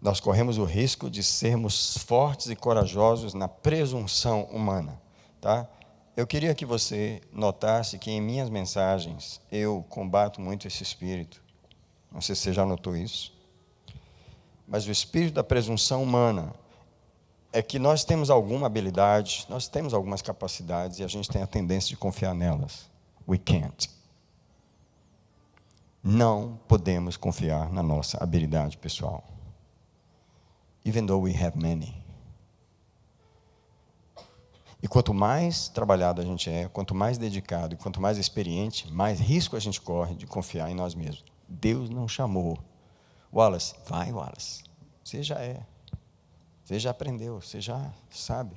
Nós corremos o risco de sermos fortes e corajosos na presunção humana. Tá? Eu queria que você notasse que em minhas mensagens eu combato muito esse espírito. Não sei se você já notou isso. Mas o espírito da presunção humana é que nós temos alguma habilidade, nós temos algumas capacidades e a gente tem a tendência de confiar nelas. We can't. Não podemos confiar na nossa habilidade pessoal. Even though we have many. E quanto mais trabalhado a gente é, quanto mais dedicado e quanto mais experiente, mais risco a gente corre de confiar em nós mesmos. Deus não chamou. Wallace, vai, Wallace. Você já é. Você já aprendeu, você já sabe.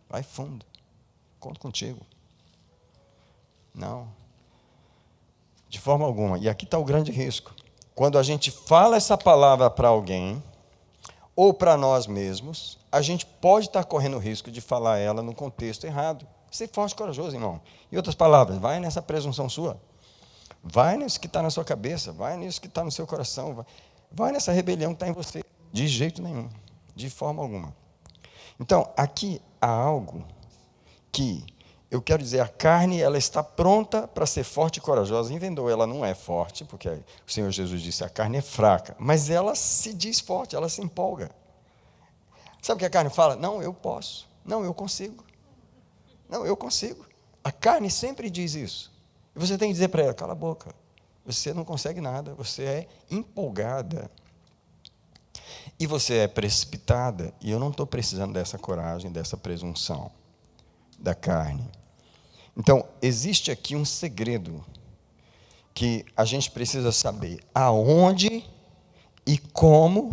Vai fundo. Conto contigo. Não. De forma alguma. E aqui está o grande risco. Quando a gente fala essa palavra para alguém, ou para nós mesmos, a gente pode estar correndo o risco de falar ela no contexto errado. Ser forte e corajoso, irmão. Em outras palavras, vai nessa presunção sua. Vai nisso que está na sua cabeça. Vai nisso que está no seu coração. Vai nessa rebelião que está em você. De jeito nenhum. De forma alguma. Então, aqui há algo que, eu quero dizer, a carne ela está pronta para ser forte e corajosa. Inventou, ela não é forte, porque o Senhor Jesus disse, a carne é fraca. Mas ela se diz forte, ela se empolga. Sabe o que a carne fala? Não, eu posso. Não, eu consigo. Não, eu consigo. A carne sempre diz isso. E você tem que dizer para ela, cala a boca. Você não consegue nada, você é empolgada. E você é precipitada. E eu não estou precisando dessa coragem, dessa presunção da carne. Então, existe aqui um segredo que a gente precisa saber aonde e como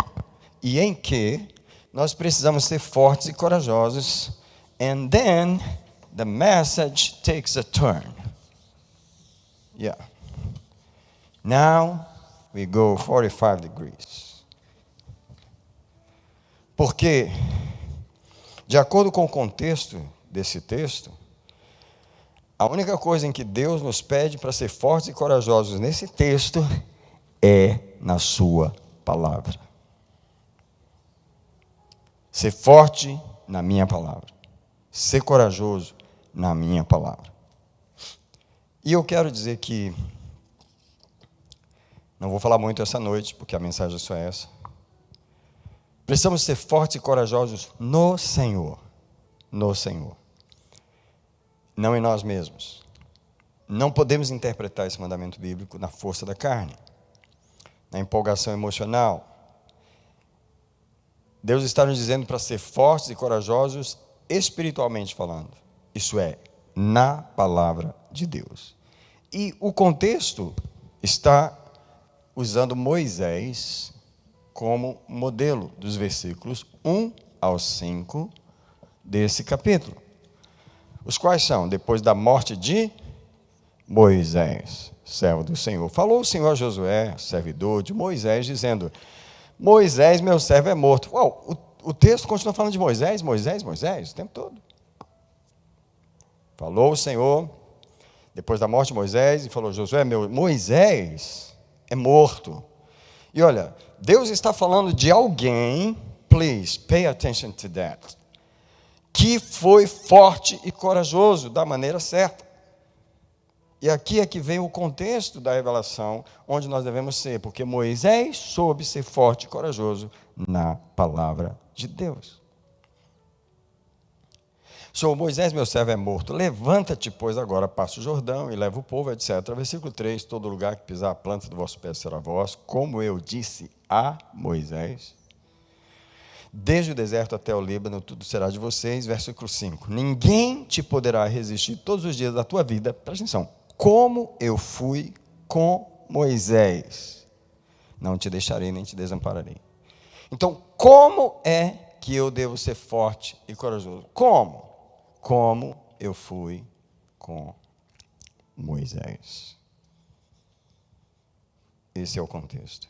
e em que nós precisamos ser fortes e corajosos. And then the message takes a turn. Yeah. Now we go 45 degrees. Porque, de acordo com o contexto desse texto, A única coisa em que Deus nos pede para ser fortes e corajosos nesse texto é na sua palavra. Ser forte na minha palavra. Ser corajoso na minha palavra. E eu quero dizer que não vou falar muito essa noite, porque a mensagem é só essa. Precisamos ser fortes e corajosos no Senhor. No Senhor. Não em nós mesmos. Não podemos interpretar esse mandamento bíblico na força da carne, na empolgação emocional. Deus está nos dizendo para ser fortes e corajosos espiritualmente falando. Isso é, na palavra de Deus. E o contexto está usando Moisés como modelo dos versículos 1 ao 5 desse capítulo. Os quais são, depois da morte de Moisés, servo do Senhor. Falou o Senhor a Josué, servidor de Moisés, dizendo: Moisés, meu servo, é morto. Uau, o texto continua falando de Moisés, Moisés, Moisés, o tempo todo. Falou o Senhor, depois da morte de Moisés, e falou: Josué, Moisés é morto. E olha, Deus está falando de alguém, please, pay attention to that, que foi forte e corajoso da maneira certa. E aqui é que vem o contexto da revelação, onde nós devemos ser, porque Moisés soube ser forte e corajoso na palavra de Deus. Moisés, meu servo, é morto. Levanta-te, pois, agora, passa o Jordão e leva o povo, etc. Versículo 3, todo lugar que pisar a planta do vosso pé será vosso, como eu disse a Moisés. Desde o deserto até o Líbano, tudo será de vocês. Versículo 5, ninguém te poderá resistir todos os dias da tua vida. Presta atenção. Como eu fui com Moisés, não te deixarei nem te desampararei. Então, como é que eu devo ser forte e corajoso? Como? Como eu fui com Moisés. Esse é o contexto.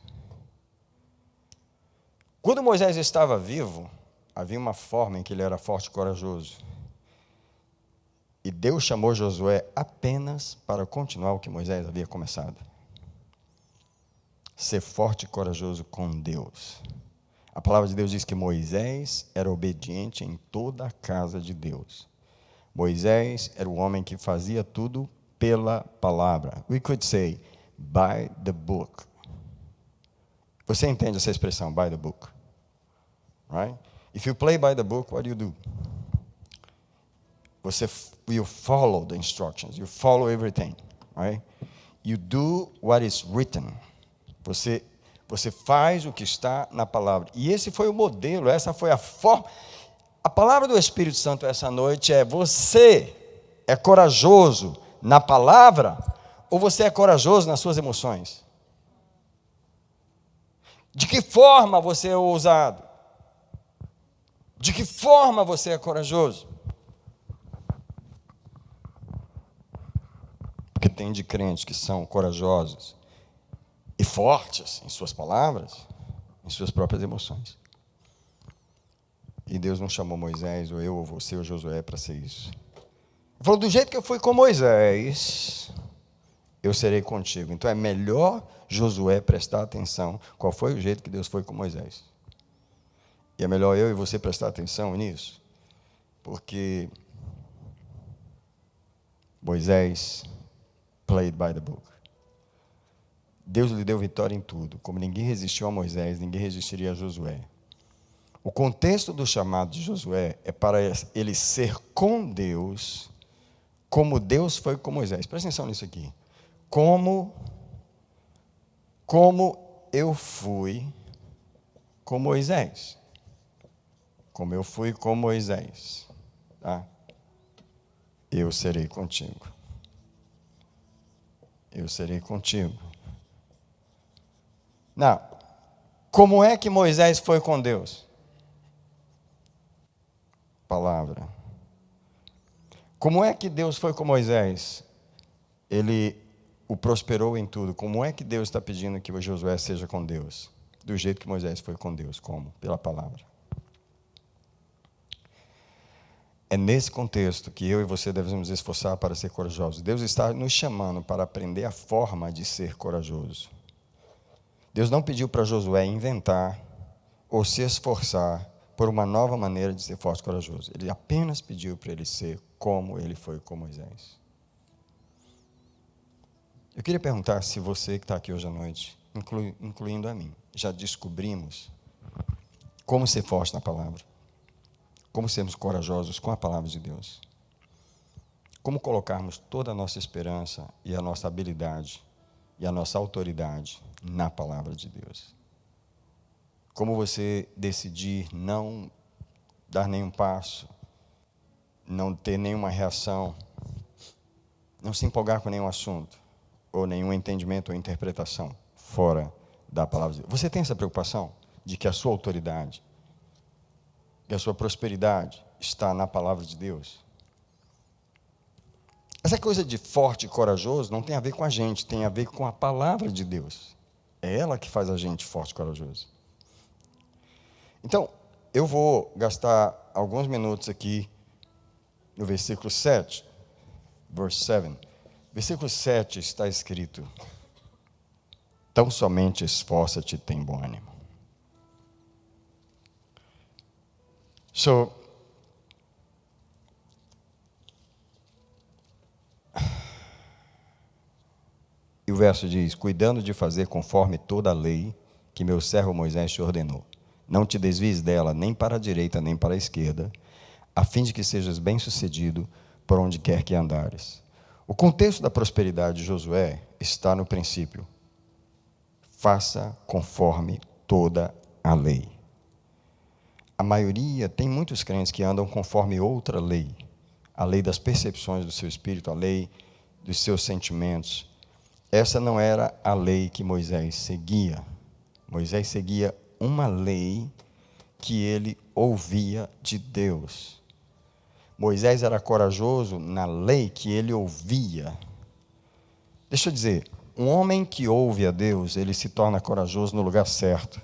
Quando Moisés estava vivo, havia uma forma em que ele era forte e corajoso. E Deus chamou Josué apenas para continuar o que Moisés havia começado. Ser forte e corajoso com Deus. A palavra de Deus diz que Moisés era obediente em toda a casa de Deus. Moisés era o homem que fazia tudo pela palavra. We could say, by the book. Você entende essa expressão, by the book? Right? If you play by the book, what do you do? You follow the instructions, you follow everything, right? You do what is written. Você faz o que está na palavra. E esse foi o modelo, essa foi a forma. A palavra do Espírito Santo essa noite é: você é corajoso na palavra ou você é corajoso nas suas emoções? De que forma você é ousado? De que forma você é corajoso? Porque tem de crentes que são corajosos e fortes em suas palavras, em suas próprias emoções. E Deus não chamou Moisés, ou eu, ou você, ou Josué para ser isso. Ele falou: do jeito que eu fui com Moisés, eu serei contigo. Então é melhor Josué prestar atenção qual foi o jeito que Deus foi com Moisés. E é melhor eu e você prestar atenção nisso, porque Moisés played by the book. Deus lhe deu vitória em tudo. Como ninguém resistiu a Moisés, ninguém resistiria a Josué. O contexto do chamado de Josué é para ele ser com Deus, como Deus foi com Moisés. Presta atenção nisso aqui. Como eu fui com Moisés. Como eu fui com Moisés. Tá? Eu serei contigo. Eu serei contigo. Não. Como é que Moisés foi com Deus? Palavra. Como é que Deus foi com Moisés? Ele o prosperou em tudo. Como é que Deus está pedindo que o Josué seja com Deus? Do jeito que Moisés foi com Deus. Como? Pela palavra. É nesse contexto que eu e você devemos nos esforçar para ser corajosos. Deus está nos chamando para aprender a forma de ser corajoso. Deus não pediu para Josué inventar ou se esforçar por uma nova maneira de ser forte e corajoso. Ele apenas pediu para ele ser como ele foi com Moisés. Eu queria perguntar se você que está aqui hoje à noite, incluindo a mim, já descobrimos como ser forte na palavra, como sermos corajosos com a palavra de Deus, como colocarmos toda a nossa esperança e a nossa habilidade e a nossa autoridade na palavra de Deus. Como você decidir não dar nenhum passo, não ter nenhuma reação, não se empolgar com nenhum assunto, ou nenhum entendimento ou interpretação fora da palavra de Deus. Você tem essa preocupação de que a sua autoridade, que a sua prosperidade está na palavra de Deus? Essa coisa de forte e corajoso não tem a ver com a gente, tem a ver com a palavra de Deus. É ela que faz a gente forte e corajoso. Então, eu vou gastar alguns minutos aqui no versículo 7, verse 7. Versículo 7 está escrito: tão somente esforça-te e tem bom ânimo. E o verso diz: cuidando de fazer conforme toda a lei que meu servo Moisés te ordenou. Não te desvies dela nem para a direita nem para a esquerda, a fim de que sejas bem-sucedido por onde quer que andares. O contexto da prosperidade de Josué está no princípio: faça conforme toda a lei. A maioria, tem muitos crentes que andam conforme outra lei, a lei das percepções do seu espírito, a lei dos seus sentimentos. Essa não era a lei que Moisés seguia. Moisés seguia uma lei que ele ouvia de Deus. Moisés era corajoso na lei que ele ouvia. Deixa eu dizer, um homem que ouve a Deus, ele se torna corajoso no lugar certo.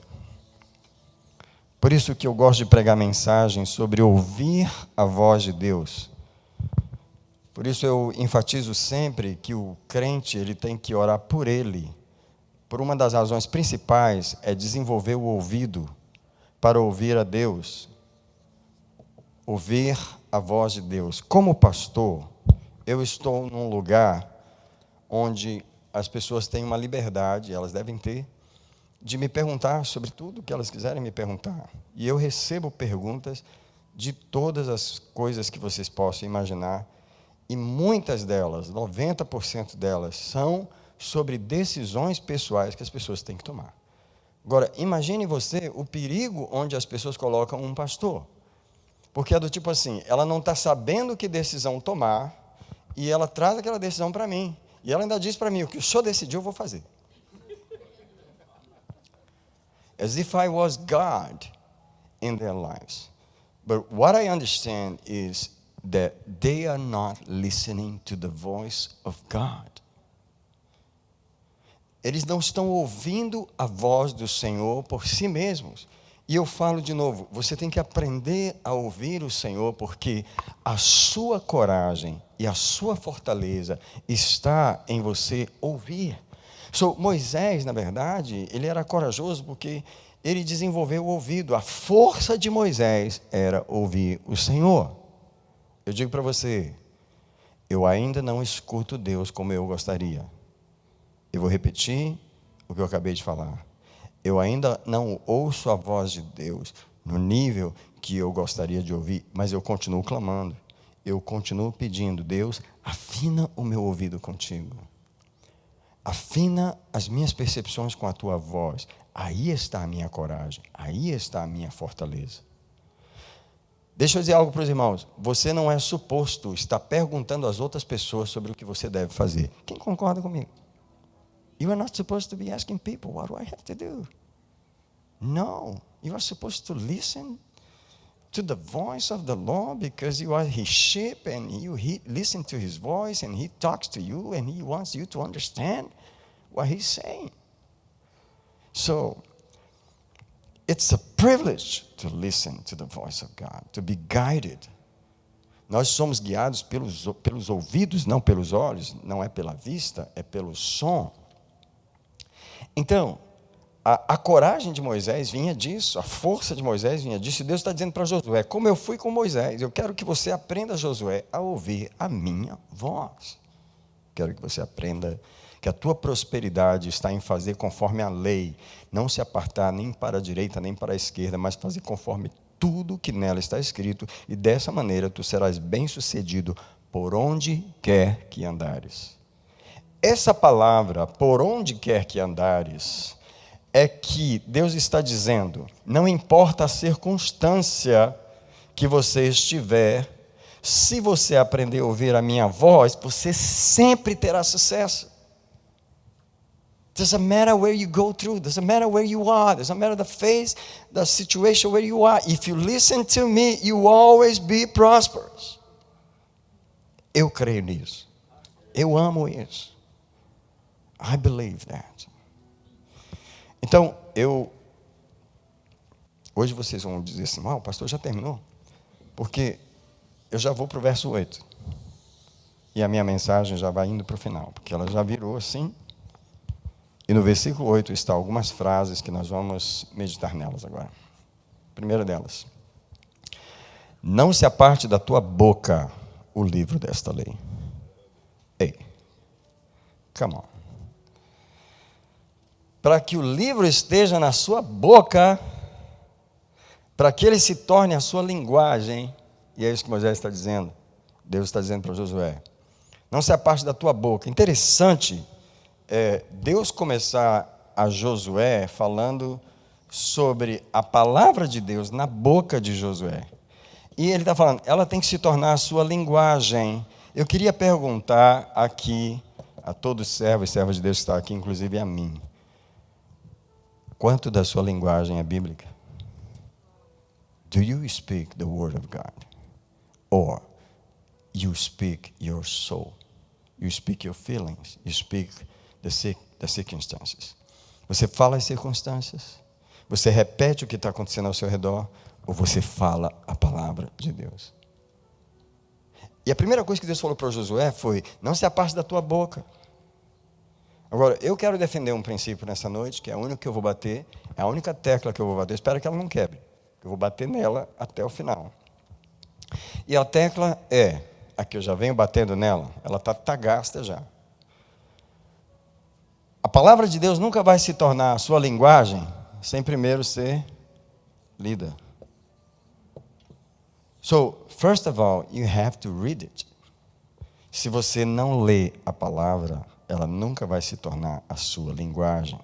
Por isso que eu gosto de pregar mensagens sobre ouvir a voz de Deus. Por isso eu enfatizo sempre que o crente ele tem que orar por ele. Por uma das razões principais é desenvolver o ouvido para ouvir a Deus. Ouvir a voz de Deus. Como pastor, eu estou num lugar onde as pessoas têm uma liberdade, elas devem ter, de me perguntar sobre tudo que elas quiserem me perguntar. E eu recebo perguntas de todas as coisas que vocês possam imaginar. E muitas delas, 90% delas, são sobre decisões pessoais que as pessoas têm que tomar. Agora, imagine você o perigo onde as pessoas colocam um pastor. Porque é do tipo assim, ela não está sabendo que decisão tomar, e ela traz aquela decisão para mim. E ela ainda diz para mim, o que o senhor decidiu, eu vou fazer. As if I was God in their lives. But what I understand is that they are not listening to the voice of God. Eles não estão ouvindo a voz do Senhor por si mesmos. E eu falo de novo, você tem que aprender a ouvir o Senhor, porque a sua coragem e a sua fortaleza está em você ouvir. Moisés, na verdade, ele era corajoso porque ele desenvolveu o ouvido. A força de Moisés era ouvir o Senhor. Eu digo para você, eu ainda não escuto Deus como eu gostaria. Eu vou repetir o que eu acabei de falar. Eu ainda não ouço a voz de Deus no nível que eu gostaria de ouvir, mas eu continuo clamando. Eu continuo pedindo, Deus, afina o meu ouvido contigo. Afina as minhas percepções com a tua voz. Aí está a minha coragem, aí está a minha fortaleza. Deixa eu dizer algo para os irmãos. Você não é suposto estar perguntando às outras pessoas sobre o que você deve fazer. Quem concorda comigo? You are not supposed to be asking people, what do I have to do? No, you are supposed to listen to the voice of the Lord because you are his sheep and you listen to his voice and he talks to you and he wants you to understand what he's saying. So, it's a privilege to listen to the voice of God, to be guided. Nós somos guiados pelos ouvidos, não pelos olhos, não é pela vista, é pelo som. Então, a coragem de Moisés vinha disso, a força de Moisés vinha disso, e Deus está dizendo para Josué, como eu fui com Moisés, eu quero que você aprenda, Josué, a ouvir a minha voz. Quero que você aprenda que a tua prosperidade está em fazer conforme a lei, não se apartar nem para a direita nem para a esquerda, mas fazer conforme tudo que nela está escrito, e dessa maneira tu serás bem-sucedido por onde quer que andares. Essa palavra, por onde quer que andares, é que Deus está dizendo, não importa a circunstância que você estiver, se você aprender a ouvir a minha voz, você sempre terá sucesso. Doesn't matter where you go through, doesn't matter where you are, doesn't matter the phase, the situation where you are. If you listen to me, you will always be prosperous. Eu creio nisso. Eu amo isso. I believe that. Então, hoje vocês vão dizer assim, o pastor já terminou? Porque eu já vou para o verso 8. E a minha mensagem já vai indo para o final, porque ela já virou assim. E no versículo 8 está algumas frases que nós vamos meditar nelas agora. Primeira delas. Não se aparte da tua boca o livro desta lei. Ei, come on. Para que o livro esteja na sua boca, para que ele se torne a sua linguagem, e é isso que Moisés está dizendo, Deus está dizendo para Josué, não se aparte da tua boca. Interessante Deus começar a Josué falando sobre a palavra de Deus na boca de Josué. E ele está falando, ela tem que se tornar a sua linguagem. Eu queria perguntar aqui a todos os servos e servas de Deus que estão aqui, inclusive a mim, quanto da sua linguagem é bíblica? Do you speak the word of God? Or you speak your soul? You speak your feelings? You speak the circumstances? Você fala as circunstâncias? Você repete o que está acontecendo ao seu redor? Ou você fala a palavra de Deus? E a primeira coisa que Deus falou para Josué foi, não se aparte da tua boca. Agora, eu quero defender um princípio nessa noite, que é a única que eu vou bater, é a única tecla que eu vou bater, espero que ela não quebre. Eu vou bater nela até o final. E a tecla é, a que eu já venho batendo nela, ela está gasta já. A palavra de Deus nunca vai se tornar a sua linguagem sem primeiro ser lida. So, first of all, you have to read it. Se você não lê a palavra, ela nunca vai se tornar a sua linguagem.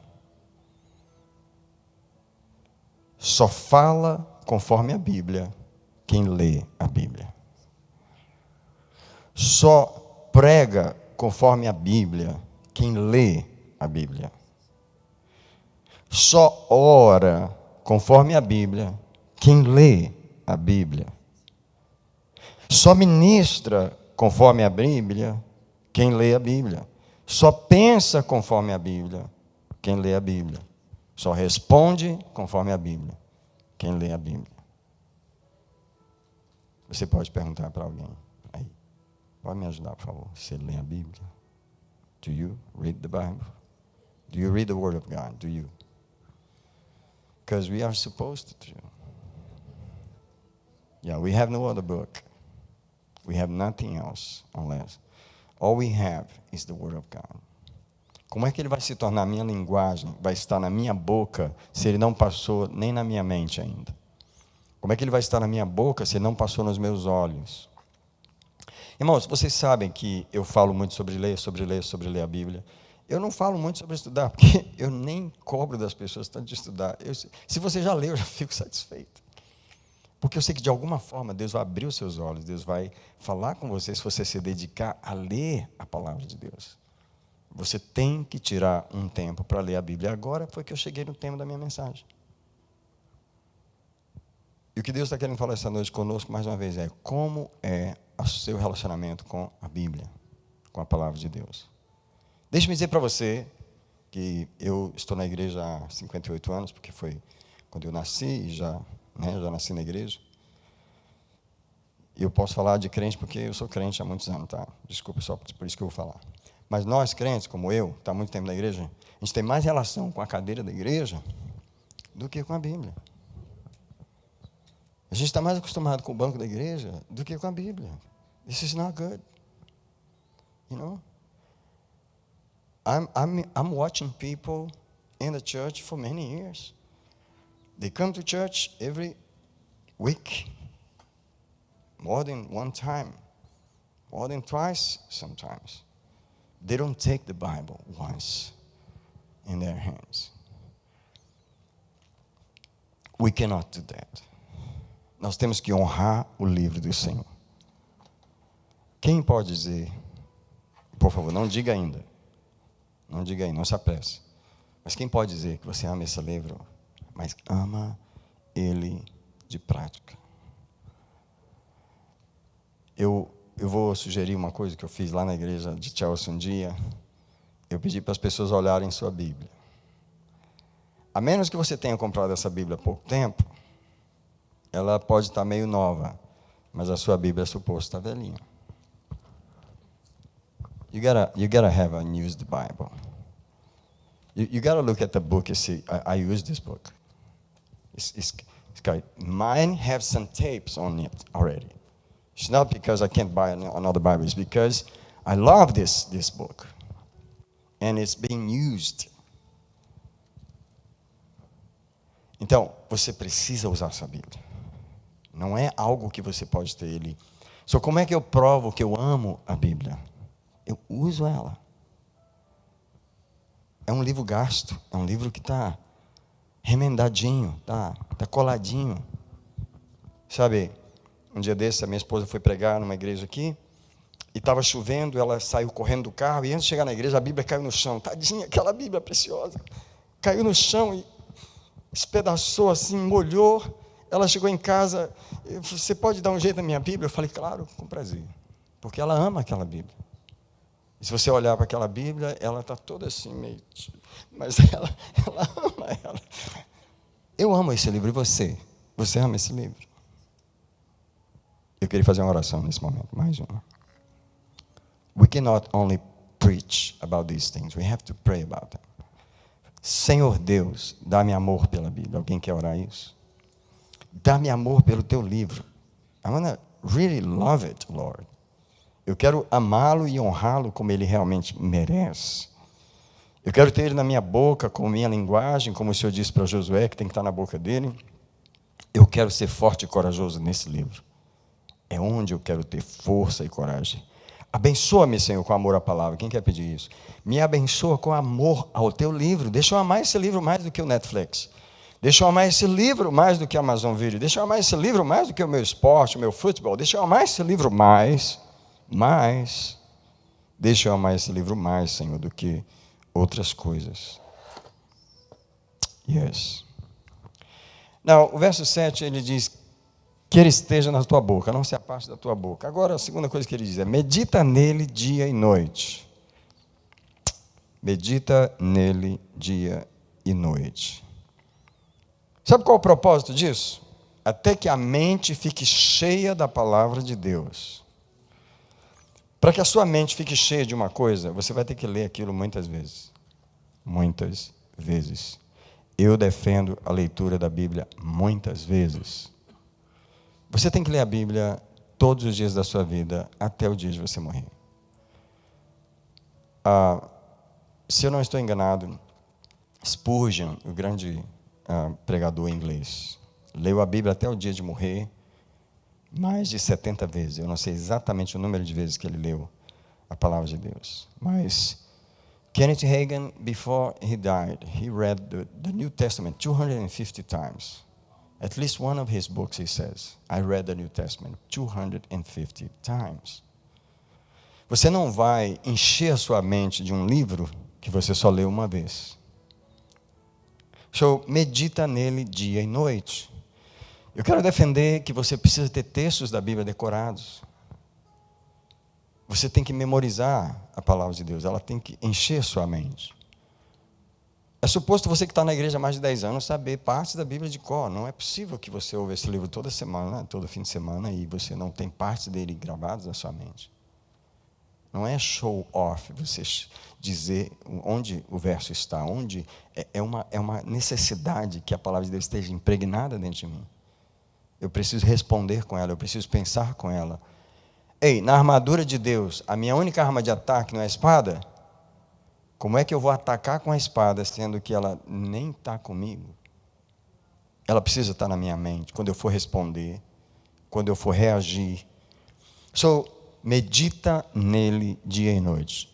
Só fala conforme a Bíblia quem lê a Bíblia. Só prega conforme a Bíblia quem lê a Bíblia. Só ora conforme a Bíblia quem lê a Bíblia. Só ministra conforme a Bíblia quem lê a Bíblia. Só pensa conforme a Bíblia quem lê a Bíblia. Só responde conforme a Bíblia quem lê a Bíblia. Você pode perguntar para alguém aí, pode me ajudar, por favor? Você lê a Bíblia? Do you read the Bible? Do you read the Word of God? Do you? Because we are supposed to. Yeah, we have no other book. We have nothing else unless all we have is the Word of God. Como é que ele vai se tornar a minha linguagem? Vai estar na minha boca se ele não passou nem na minha mente ainda? Como é que ele vai estar na minha boca se ele não passou nos meus olhos? Irmãos, vocês sabem que eu falo muito sobre ler a Bíblia. Eu não falo muito sobre estudar, porque eu nem cobro das pessoas tanto de estudar. Se você já leu, eu já fico satisfeito. Porque eu sei que de alguma forma Deus vai abrir os seus olhos, Deus vai falar com você se você se dedicar a ler a palavra de Deus. Você tem que tirar um tempo para ler a Bíblia. Agora foi que eu cheguei no tema da minha mensagem. E o que Deus está querendo falar essa noite conosco, mais uma vez, é como é o seu relacionamento com a Bíblia, com a palavra de Deus. Deixe-me dizer para você que eu estou na igreja há 58 anos, porque foi quando eu nasci e já nasci na igreja. eu posso falar de crente porque eu sou crente há muitos anos, tá? Desculpa, só por isso que eu vou falar. Mas nós, crentes, como eu, está há muito tempo na igreja, a gente tem mais relação com a cadeira da igreja do que com a Bíblia. A gente está mais acostumado com o banco da igreja do que com a Bíblia. This is not good. You know? I'm watching people in the church for many years. They come to church every week, more than one time, more than twice sometimes. They don't take the Bible once in their hands. We cannot do that. Nós temos que honrar o livro do Senhor. Quem pode dizer, por favor, não diga ainda, não diga ainda, não se apresse, mas quem pode dizer que você ama esse livro, mas ama ele de prática? Eu vou sugerir uma coisa que eu fiz lá na igreja de Chelsea um dia. Eu pedi para as pessoas olharem sua Bíblia. A menos que você tenha comprado essa Bíblia há pouco tempo, ela pode estar meio nova, mas a sua Bíblia é suposto estar velhinha. You gotta have a used Bible. You gotta look at the book and see, I use this book. It's got, mine have some tapes on it already. It's not because I can't buy another Bible. It's because I love this book. And it's being used. Então, você precisa usar essa Bíblia. Não é algo que você pode ter ele. Só como é que eu provo que eu amo a Bíblia? Eu uso ela. É um livro gasto. É um livro que está remendadinho, tá coladinho. Sabe, um dia desses a minha esposa foi pregar numa igreja aqui, e estava chovendo, ela saiu correndo do carro, e antes de chegar na igreja, a Bíblia caiu no chão. Tadinha, aquela Bíblia preciosa. Caiu no chão e espedaçou assim, molhou. Ela chegou em casa, você pode dar um jeito na minha Bíblia? Eu falei, claro, com prazer. Porque ela ama aquela Bíblia. E se você olhar para aquela Bíblia, ela está toda assim, meio... Mas ela ama ela. Eu amo esse livro, e você? Você ama esse livro? Eu queria fazer uma oração nesse momento, mais uma. We cannot only preach about these things, we have to pray about them. Senhor Deus, dá-me amor pela Bíblia. Alguém quer orar isso? Dá-me amor pelo teu livro. I want to really love it, Lord. Eu quero amá-lo e honrá-lo como ele realmente merece. Eu quero ter ele na minha boca, com minha linguagem, como o Senhor disse para Josué, que tem que estar na boca dele. Eu quero ser forte e corajoso nesse livro. É onde eu quero ter força e coragem. Abençoa-me, Senhor, com amor à palavra. Quem quer pedir isso? Me abençoa com amor ao teu livro. Deixa eu amar esse livro mais do que o Netflix. Deixa eu amar esse livro mais do que a Amazon Video. Deixa eu amar esse livro mais do que o meu esporte, o meu futebol. Deixa eu amar esse livro mais. Deixa eu amar esse livro mais, Senhor, do que outras coisas. Yes. Não, o verso 7, ele diz, que ele esteja na tua boca, não se afaste da tua boca. Agora, a segunda coisa que ele diz é, medita nele dia e noite. Medita nele dia e noite. Sabe qual é o propósito disso? Até que a mente fique cheia da palavra de Deus. Para que a sua mente fique cheia de uma coisa, você vai ter que ler aquilo muitas vezes. Muitas vezes. Eu defendo a leitura da Bíblia muitas vezes. Você tem que ler a Bíblia todos os dias da sua vida, até o dia de você morrer. Se eu não estou enganado, Spurgeon, o grande pregador inglês, leu a Bíblia até o dia de morrer, mais de 70 vezes. Eu não sei exatamente o número de vezes que ele leu a palavra de Deus. Mas Kenneth Hagin, before he died, he read the New Testament 250 times. At least one of his books, he says, I read the New Testament 250 times. Você não vai encher a sua mente de um livro que você só leu uma vez. So, medita nele dia e noite. Eu quero defender que você precisa ter textos da Bíblia decorados. Você tem que memorizar a palavra de Deus, ela tem que encher sua mente. É suposto você que está na igreja há mais de 10 anos saber partes da Bíblia de cor. Não é possível que você ouça esse livro toda semana, todo fim de semana, e você não tem partes dele gravadas na sua mente. Não é show off você dizer onde o verso está, onde é uma necessidade que a palavra de Deus esteja impregnada dentro de mim. Eu preciso responder com ela, eu preciso pensar com ela. Ei, na armadura de Deus, a minha única arma de ataque não é a espada? Como é que eu vou atacar com a espada, sendo que ela nem está comigo? Ela precisa estar na minha mente, quando eu for responder, quando eu for reagir. Medita nele dia e noite.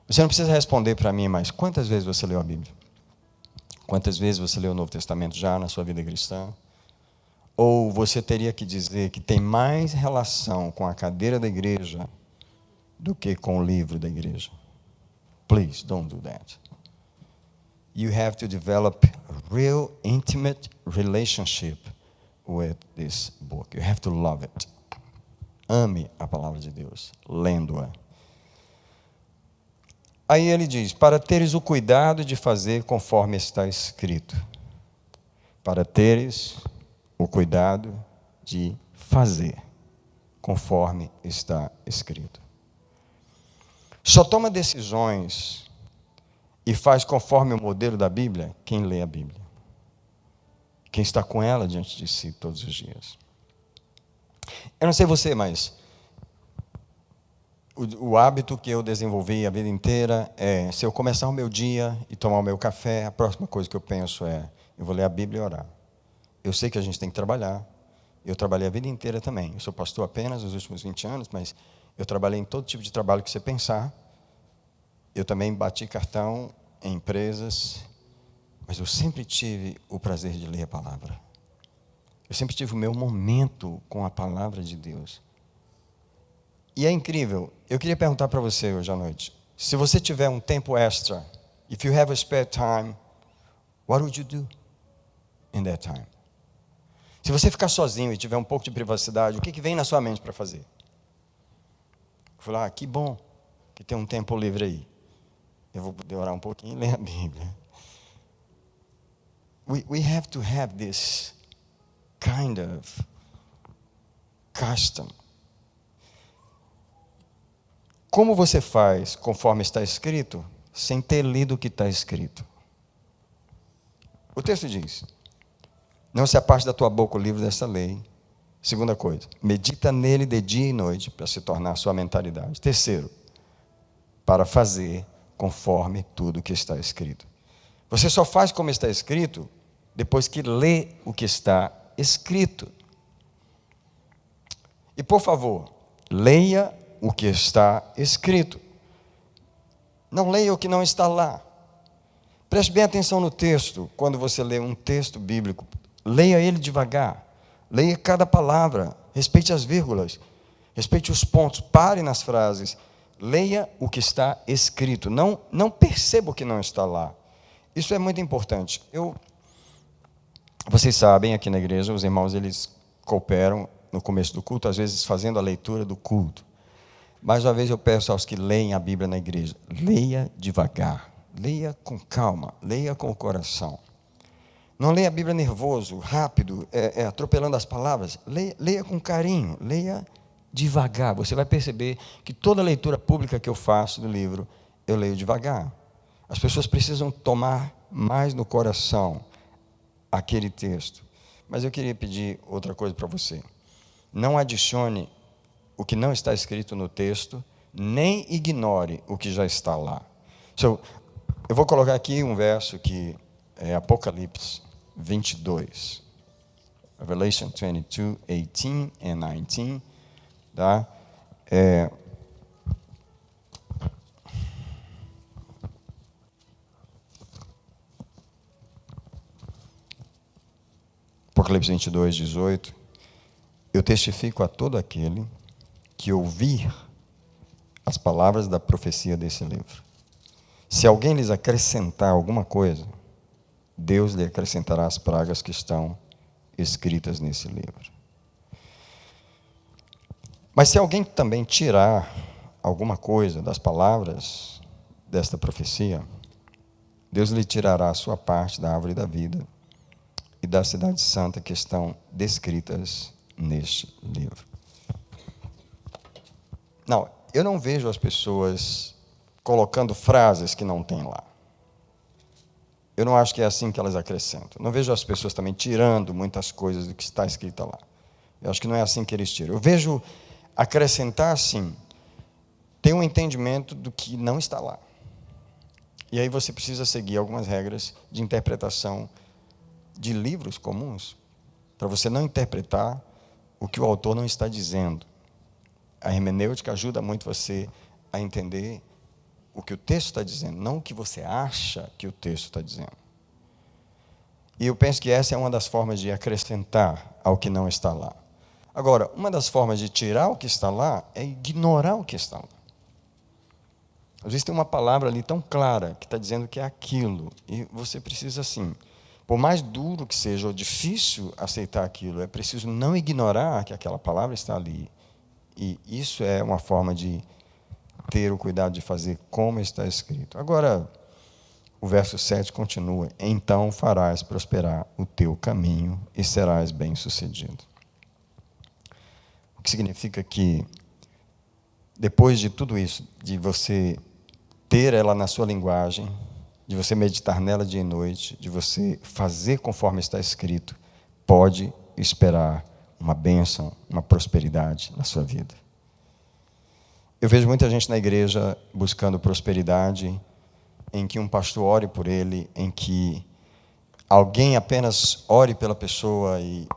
Você não precisa responder para mim, mas quantas vezes você leu a Bíblia? Quantas vezes você leu o Novo Testamento já na sua vida cristã? Ou você teria que dizer que tem mais relação com a cadeira da igreja do que com o livro da igreja? Please, don't do that. You have to develop a real intimate relationship with this book. You have to love it. Ame a palavra de Deus, lendo-a. Aí ele diz, para teres o cuidado de fazer conforme está escrito. Para teres o cuidado de fazer conforme está escrito. Só toma decisões e faz conforme o modelo da Bíblia quem lê a Bíblia. Quem está com ela diante de si todos os dias. Eu não sei você, mas o hábito que eu desenvolvi a vida inteira é, se eu começar o meu dia e tomar o meu café, a próxima coisa que eu penso é, eu vou ler a Bíblia e orar. Eu sei que a gente tem que trabalhar. Eu trabalhei a vida inteira também. Eu sou pastor apenas nos últimos 20 anos, mas eu trabalhei em todo tipo de trabalho que você pensar. Eu também bati cartão em empresas, mas eu sempre tive o prazer de ler a palavra. Eu sempre tive o meu momento com a palavra de Deus. E é incrível. Eu queria perguntar para você hoje à noite. Se você tiver um tempo extra, if you have a spare time, what would you do in that time? Se você ficar sozinho e tiver um pouco de privacidade, o que vem na sua mente para fazer? Falar, que bom que tem um tempo livre aí. Eu vou poder orar um pouquinho e ler a Bíblia. We have to have this kind of custom. Como você faz conforme está escrito, sem ter lido o que está escrito? O texto diz, não se aparte da tua boca o livro desta lei. Segunda coisa, medita nele de dia e noite, para se tornar a sua mentalidade. Terceiro, para fazer conforme tudo que está escrito. Você só faz como está escrito, depois que lê o que está escrito. E por favor, leia o que está escrito. Não leia o que não está lá. Preste bem atenção no texto, quando você lê um texto bíblico. Leia ele devagar. Leia cada palavra. Respeite as vírgulas. Respeite os pontos. Pare nas frases. Leia o que está escrito. Não perceba o que não está lá. Isso é muito importante. Vocês sabem, aqui na igreja, os irmãos eles cooperam no começo do culto, às vezes fazendo a leitura do culto. Mais uma vez eu peço aos que leem a Bíblia na igreja, leia devagar, leia com calma, leia com o coração. Não leia a Bíblia nervoso, rápido, atropelando as palavras. Leia com carinho, leia devagar. Você vai perceber que toda leitura pública que eu faço do livro, eu leio devagar. As pessoas precisam tomar mais no coração aquele texto. Mas eu queria pedir outra coisa para você. Não adicione o que não está escrito no texto, nem ignore o que já está lá. Eu vou colocar aqui um verso que é Apocalipse 22. Revelation 22, 18 and 19. Tá? Apocalipse 22, 18. Eu testifico a todo aquele que ouvir as palavras da profecia desse livro. Se alguém lhes acrescentar alguma coisa, Deus lhe acrescentará as pragas que estão escritas nesse livro. Mas se alguém também tirar alguma coisa das palavras desta profecia, Deus lhe tirará a sua parte da árvore da vida e da cidade santa que estão descritas neste livro. Não, eu não vejo as pessoas colocando frases que não tem lá. Eu não acho que é assim que elas acrescentam. Não vejo as pessoas também tirando muitas coisas do que está escrito lá. Eu acho que não é assim que eles tiram. Eu vejo acrescentar assim, tem um entendimento do que não está lá. E aí você precisa seguir algumas regras de interpretação de livros comuns, para você não interpretar o que o autor não está dizendo. A hermenêutica ajuda muito você a entender o que o texto está dizendo, não o que você acha que o texto está dizendo. E eu penso que essa é uma das formas de acrescentar ao que não está lá. Agora, uma das formas de tirar o que está lá é ignorar o que está lá. Às vezes tem uma palavra ali tão clara que está dizendo que é aquilo, e você precisa, assim, por mais duro que seja ou difícil aceitar aquilo, é preciso não ignorar que aquela palavra está ali. E isso é uma forma de ter o cuidado de fazer como está escrito. Agora, o verso 7 continua: então farás prosperar o teu caminho e serás bem-sucedido. O que significa que, depois de tudo isso, de você ter ela na sua linguagem, de você meditar nela dia e noite, de você fazer conforme está escrito, pode esperar uma bênção, uma prosperidade na sua vida. Eu vejo muita gente na igreja buscando prosperidade, em que um pastor ore por ele, em que alguém apenas ore pela pessoa e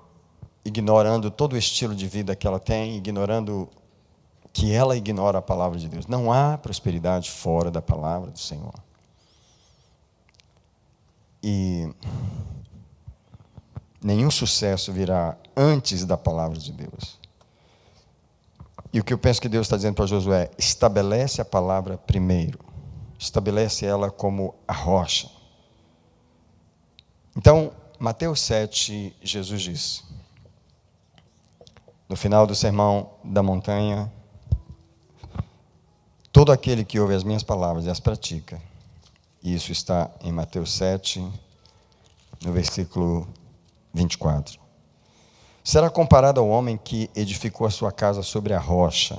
ignorando todo o estilo de vida que ela tem, ignorando que ela ignora a palavra de Deus. Não há prosperidade fora da palavra do Senhor. E nenhum sucesso virá antes da palavra de Deus. E o que eu penso que Deus está dizendo para Josué: estabelece a palavra primeiro. Estabelece ela como a rocha. Então, Mateus 7, Jesus diz, no final do sermão da montanha: todo aquele que ouve as minhas palavras e as pratica. E isso está em Mateus 7, no versículo 24. Será comparado ao homem que edificou a sua casa sobre a rocha.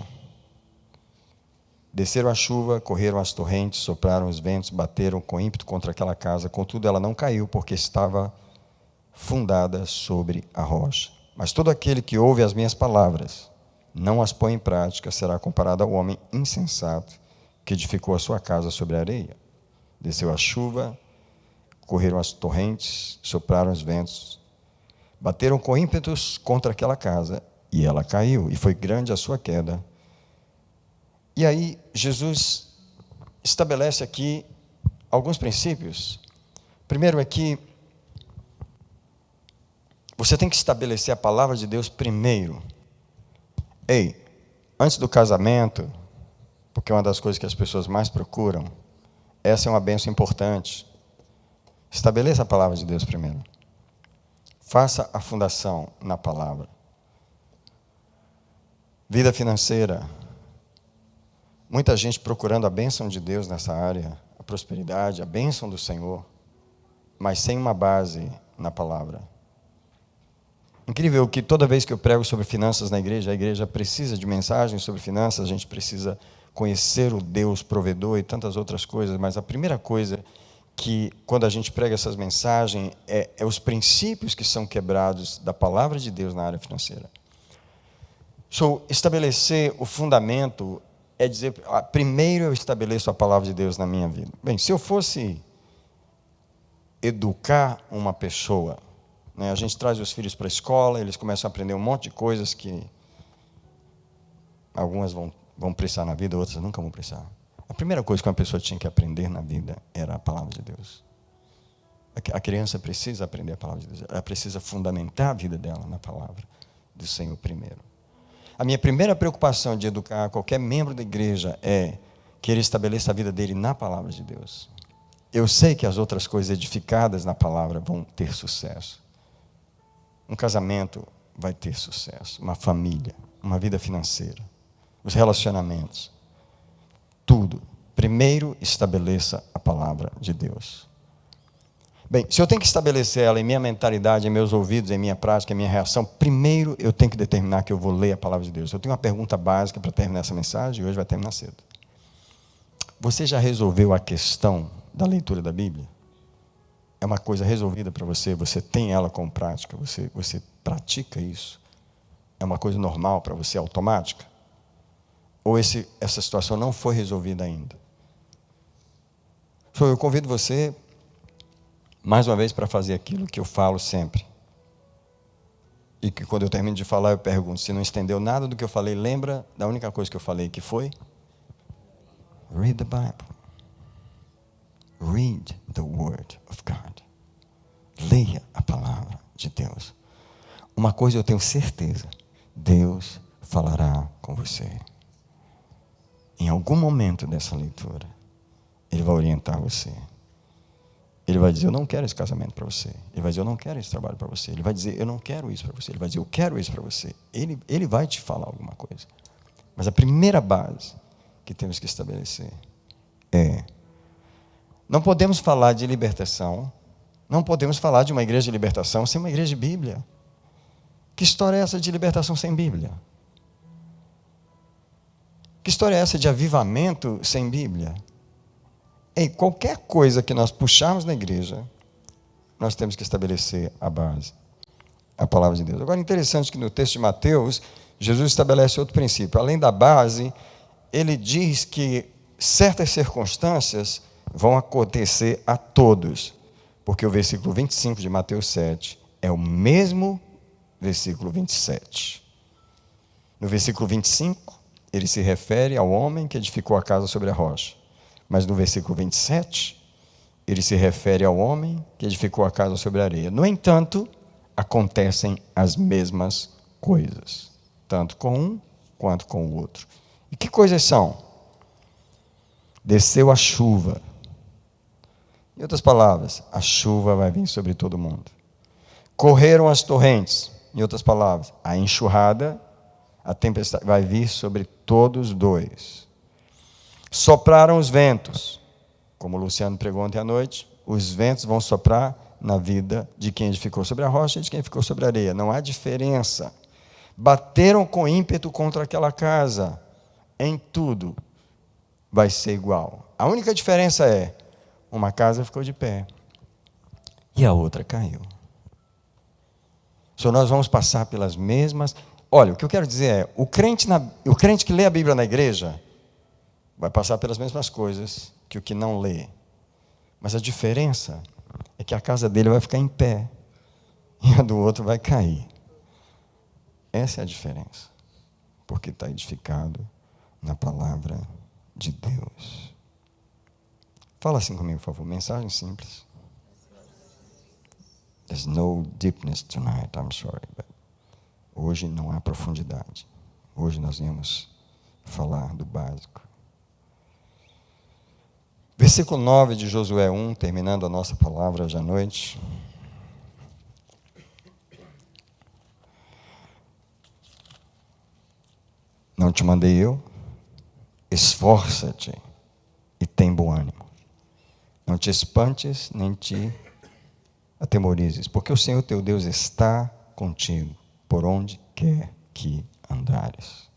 Desceram a chuva, correram as torrentes, sopraram os ventos, bateram com ímpeto contra aquela casa. Contudo, ela não caiu, porque estava fundada sobre a rocha. Mas todo aquele que ouve as minhas palavras, não as põe em prática, será comparado ao homem insensato que edificou a sua casa sobre a areia. Desceu a chuva, correram as torrentes, sopraram os ventos, bateram com ímpetos contra aquela casa, e ela caiu, e foi grande a sua queda. E aí, Jesus estabelece aqui alguns princípios. Primeiro é que você tem que estabelecer a palavra de Deus primeiro. Ei, antes do casamento, porque é uma das coisas que as pessoas mais procuram, essa é uma bênção importante. Estabeleça a palavra de Deus primeiro. Faça a fundação na palavra. Vida financeira. Muita gente procurando a bênção de Deus nessa área, a prosperidade, a bênção do Senhor, mas sem uma base na palavra. Incrível que toda vez que eu prego sobre finanças na igreja, a igreja precisa de mensagens sobre finanças, a gente precisa conhecer o Deus provedor e tantas outras coisas, mas a primeira coisa que, quando a gente prega essas mensagens, é os princípios que são quebrados da palavra de Deus na área financeira. Estabelecer o fundamento é dizer, primeiro eu estabeleço a palavra de Deus na minha vida. Bem, se eu fosse educar uma pessoa, né, a gente traz os filhos para a escola, eles começam a aprender um monte de coisas que algumas vão precisar na vida, outras nunca vão precisar. A primeira coisa que uma pessoa tinha que aprender na vida era a palavra de Deus. A criança precisa aprender a palavra de Deus. Ela precisa fundamentar a vida dela na palavra do Senhor primeiro. A minha primeira preocupação de educar qualquer membro da igreja é que ele estabeleça a vida dele na palavra de Deus. Eu sei que as outras coisas edificadas na palavra vão ter sucesso. Um casamento vai ter sucesso. Uma família, uma vida financeira, os relacionamentos. Tudo. Primeiro estabeleça a palavra de Deus. Bem, se eu tenho que estabelecer ela em minha mentalidade, em meus ouvidos, em minha prática, em minha reação, primeiro eu tenho que determinar que eu vou ler a palavra de Deus. Eu tenho uma pergunta básica para terminar essa mensagem, e hoje vai terminar cedo. Você já resolveu a questão da leitura da Bíblia? É uma coisa resolvida para você? Você tem ela como prática? Você pratica isso? É uma coisa normal para você, automática? Ou essa situação não foi resolvida ainda? Eu convido você, mais uma vez, para fazer aquilo que eu falo sempre. E que quando eu termino de falar, eu pergunto, se não entendeu nada do que eu falei, lembra da única coisa que eu falei, que foi? Read the Bible. Read the Word of God. Leia a palavra de Deus. Uma coisa eu tenho certeza, Deus falará com você. Em algum momento dessa leitura, Ele vai orientar você. Ele vai dizer, eu não quero esse casamento para você. Ele vai dizer, eu não quero esse trabalho para você. Ele vai dizer, eu não quero isso para você. Ele vai dizer, eu quero isso para você. Ele vai te falar alguma coisa. Mas a primeira base que temos que estabelecer é: não podemos falar de libertação, não podemos falar de uma igreja de libertação sem uma igreja de Bíblia. Que história é essa de libertação sem Bíblia? Que história é essa de avivamento sem Bíblia? Em qualquer coisa que nós puxarmos na igreja, nós temos que estabelecer a base, a palavra de Deus. Agora, interessante que no texto de Mateus, Jesus estabelece outro princípio. Além da base, ele diz que certas circunstâncias vão acontecer a todos, porque o versículo 25 de Mateus 7 é o mesmo versículo 27. No versículo 25, ele se refere ao homem que edificou a casa sobre a rocha. Mas no versículo 27, ele se refere ao homem que edificou a casa sobre a areia. No entanto, acontecem as mesmas coisas, tanto com um quanto com o outro. E que coisas são? Desceu a chuva. Em outras palavras, a chuva vai vir sobre todo mundo. Correram as torrentes. Em outras palavras, a enxurrada, a tempestade vai vir sobre todos dois. Sopraram os ventos, como o Luciano pregou ontem à noite, os ventos vão soprar na vida de quem edificou sobre a rocha e de quem ficou sobre a areia, não há diferença. Bateram com ímpeto contra aquela casa, em tudo vai ser igual. A única diferença é, uma casa ficou de pé e a outra caiu. Nós vamos passar pelas mesmas... Olha, o que eu quero dizer é, o crente que lê a Bíblia na igreja vai passar pelas mesmas coisas que o que não lê. Mas a diferença é que a casa dele vai ficar em pé e a do outro vai cair. Essa é a diferença. Porque está edificado na palavra de Deus. Fala assim comigo, por favor. Mensagem simples. There's no deepness tonight, I'm sorry. But hoje não há profundidade. Hoje nós vamos falar do básico. Versículo 9 de Josué 1, terminando a nossa palavra hoje à noite. Não te mandei eu? Esforça-te e tem bom ânimo. Não te espantes, nem te atemorizes, porque o Senhor teu Deus está contigo, por onde quer que andares.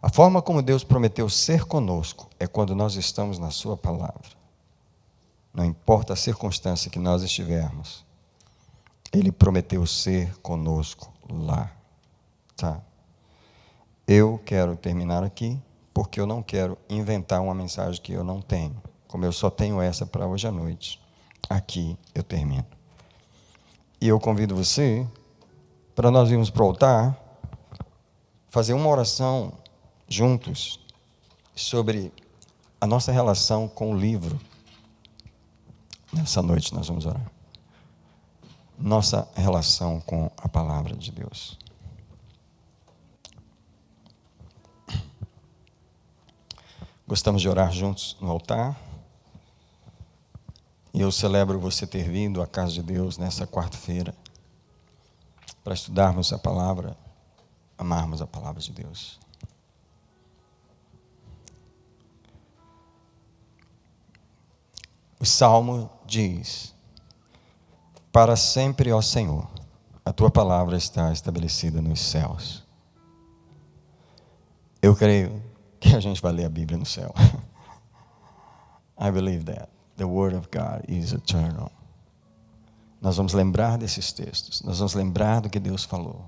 A forma como Deus prometeu ser conosco é quando nós estamos na sua palavra. Não importa a circunstância que nós estivermos, Ele prometeu ser conosco lá. Tá? Eu quero terminar aqui, porque eu não quero inventar uma mensagem que eu não tenho. Como eu só tenho essa para hoje à noite, aqui eu termino. E eu convido você, para nós irmos para o altar, fazer uma oração juntos sobre a nossa relação com o livro. Nessa noite nós vamos orar. Nossa relação com a palavra de Deus. Gostamos de orar juntos no altar. E eu celebro você ter vindo à casa de Deus nessa quarta-feira para estudarmos a palavra, amarmos a palavra de Deus. O Salmo diz Para sempre, ó Senhor, a tua palavra está estabelecida nos céus. Eu creio que a gente vai ler a Bíblia no céu. I believe that the word of God is eternal. Nós vamos lembrar desses textos. Nós vamos lembrar do que Deus falou.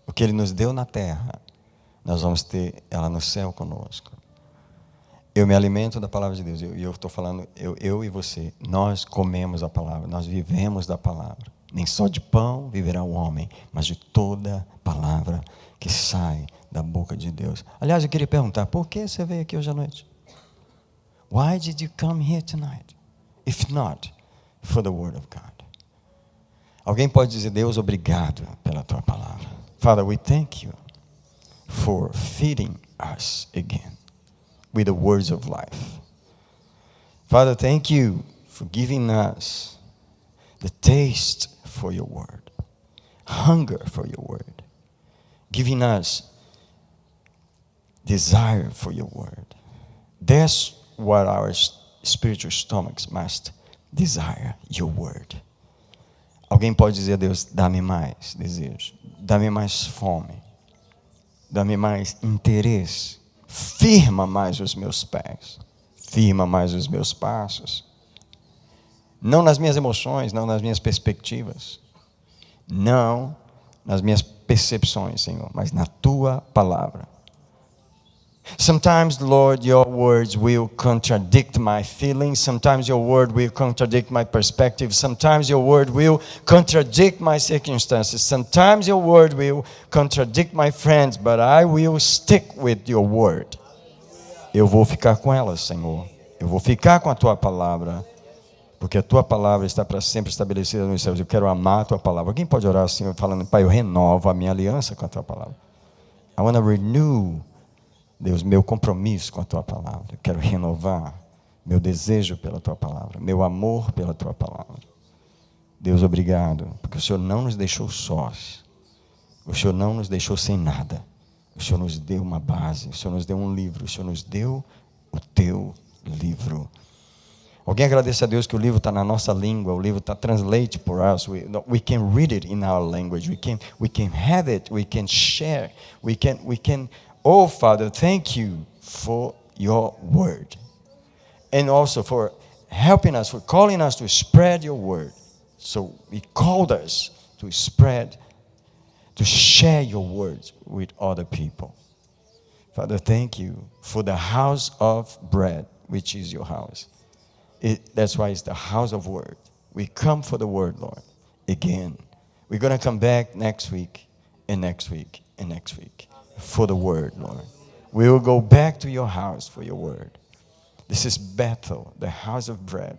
O que Ele nos deu na terra, nós vamos ter ela no céu conosco. Eu me alimento da palavra de Deus. E eu estou falando, eu e você, nós comemos a palavra, nós vivemos da palavra. Nem só de pão viverá o homem, mas de toda palavra que sai da boca de Deus. Aliás, eu queria perguntar, por que você veio aqui hoje à noite? Why did you come here tonight? If not for the word of God. Alguém pode dizer, Deus, obrigado pela tua palavra. Father, we thank you for feeding us again with the words of life. Father, thank you for giving us the taste for your word, hunger for your word, giving us desire for your word. That's what our spiritual stomachs must desire, your word. Alguém pode dizer a Deus, dá-me mais desejo, dá-me mais fome, dá-me mais interesse, firma mais os meus pés, firma mais os meus passos. Não nas minhas emoções, não nas minhas perspectivas, não nas minhas percepções, Senhor, mas na tua palavra. Sometimes, Lord, your words will contradict my feelings. Sometimes your word will contradict my perspective. Sometimes your word will contradict my circumstances. Sometimes your word will contradict my friends, but I will stick with your word. Eu vou ficar com ela, Senhor. Eu vou ficar com a tua palavra, porque a tua palavra está para sempre estabelecida nos céus. Eu quero amar a tua palavra. Alguém pode orar assim, falando, Pai, eu renovo a minha aliança com a tua palavra. I want to renew, Deus, meu compromisso com a tua palavra. Eu quero renovar meu desejo pela tua palavra, meu amor pela tua palavra. Deus, obrigado, porque o Senhor não nos deixou sós. O Senhor não nos deixou sem nada. O Senhor nos deu uma base, o Senhor nos deu um livro, o Senhor nos deu o teu livro. Alguém agradece a Deus que o livro está na nossa língua, o livro está translated for us. We can read it in our language. We can have it. We can share. We can. Oh, Father, thank you for your word, and also for helping us, for calling us to spread your word. So He called us to spread, to share your words with other people. Father, thank you for the house of bread, which is your house. That's why it's the house of word. We come for the word, Lord, again. We're going to come back next week and next week and next week for the word, Lord. We will go back to your house for your word. This is Bethel, the house of bread.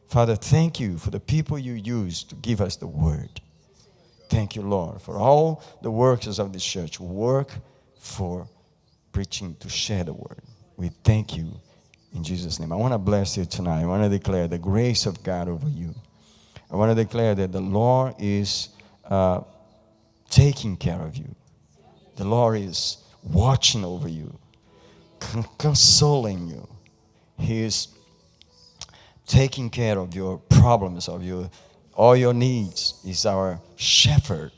Father, thank you for the people you used to give us the word. Thank you, Lord, for all the workers of this church who work for preaching, to share the word. We thank you in Jesus' name. I want to bless you tonight. I want to declare the grace of God over you. I want to declare that the Lord is taking care of you. The Lord is watching over you, consoling you. He is taking care of your problems, of all your needs. He's our shepherd,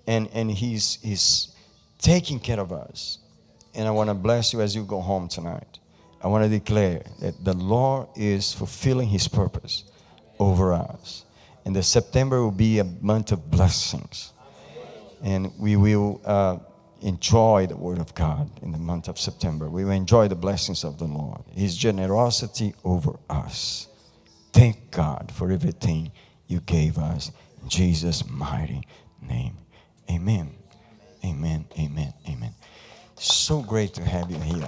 and he's taking care of us. And I want to bless you as you go home tonight. I want to declare that the Lord is fulfilling His purpose over us. And the September will be a month of blessings. And we will enjoy the Word of God in the month of September. We will enjoy the blessings of the Lord, His generosity over us. Thank God for everything you gave us. In Jesus' mighty name. Amen. Amen. Amen. Amen. So great to have you here.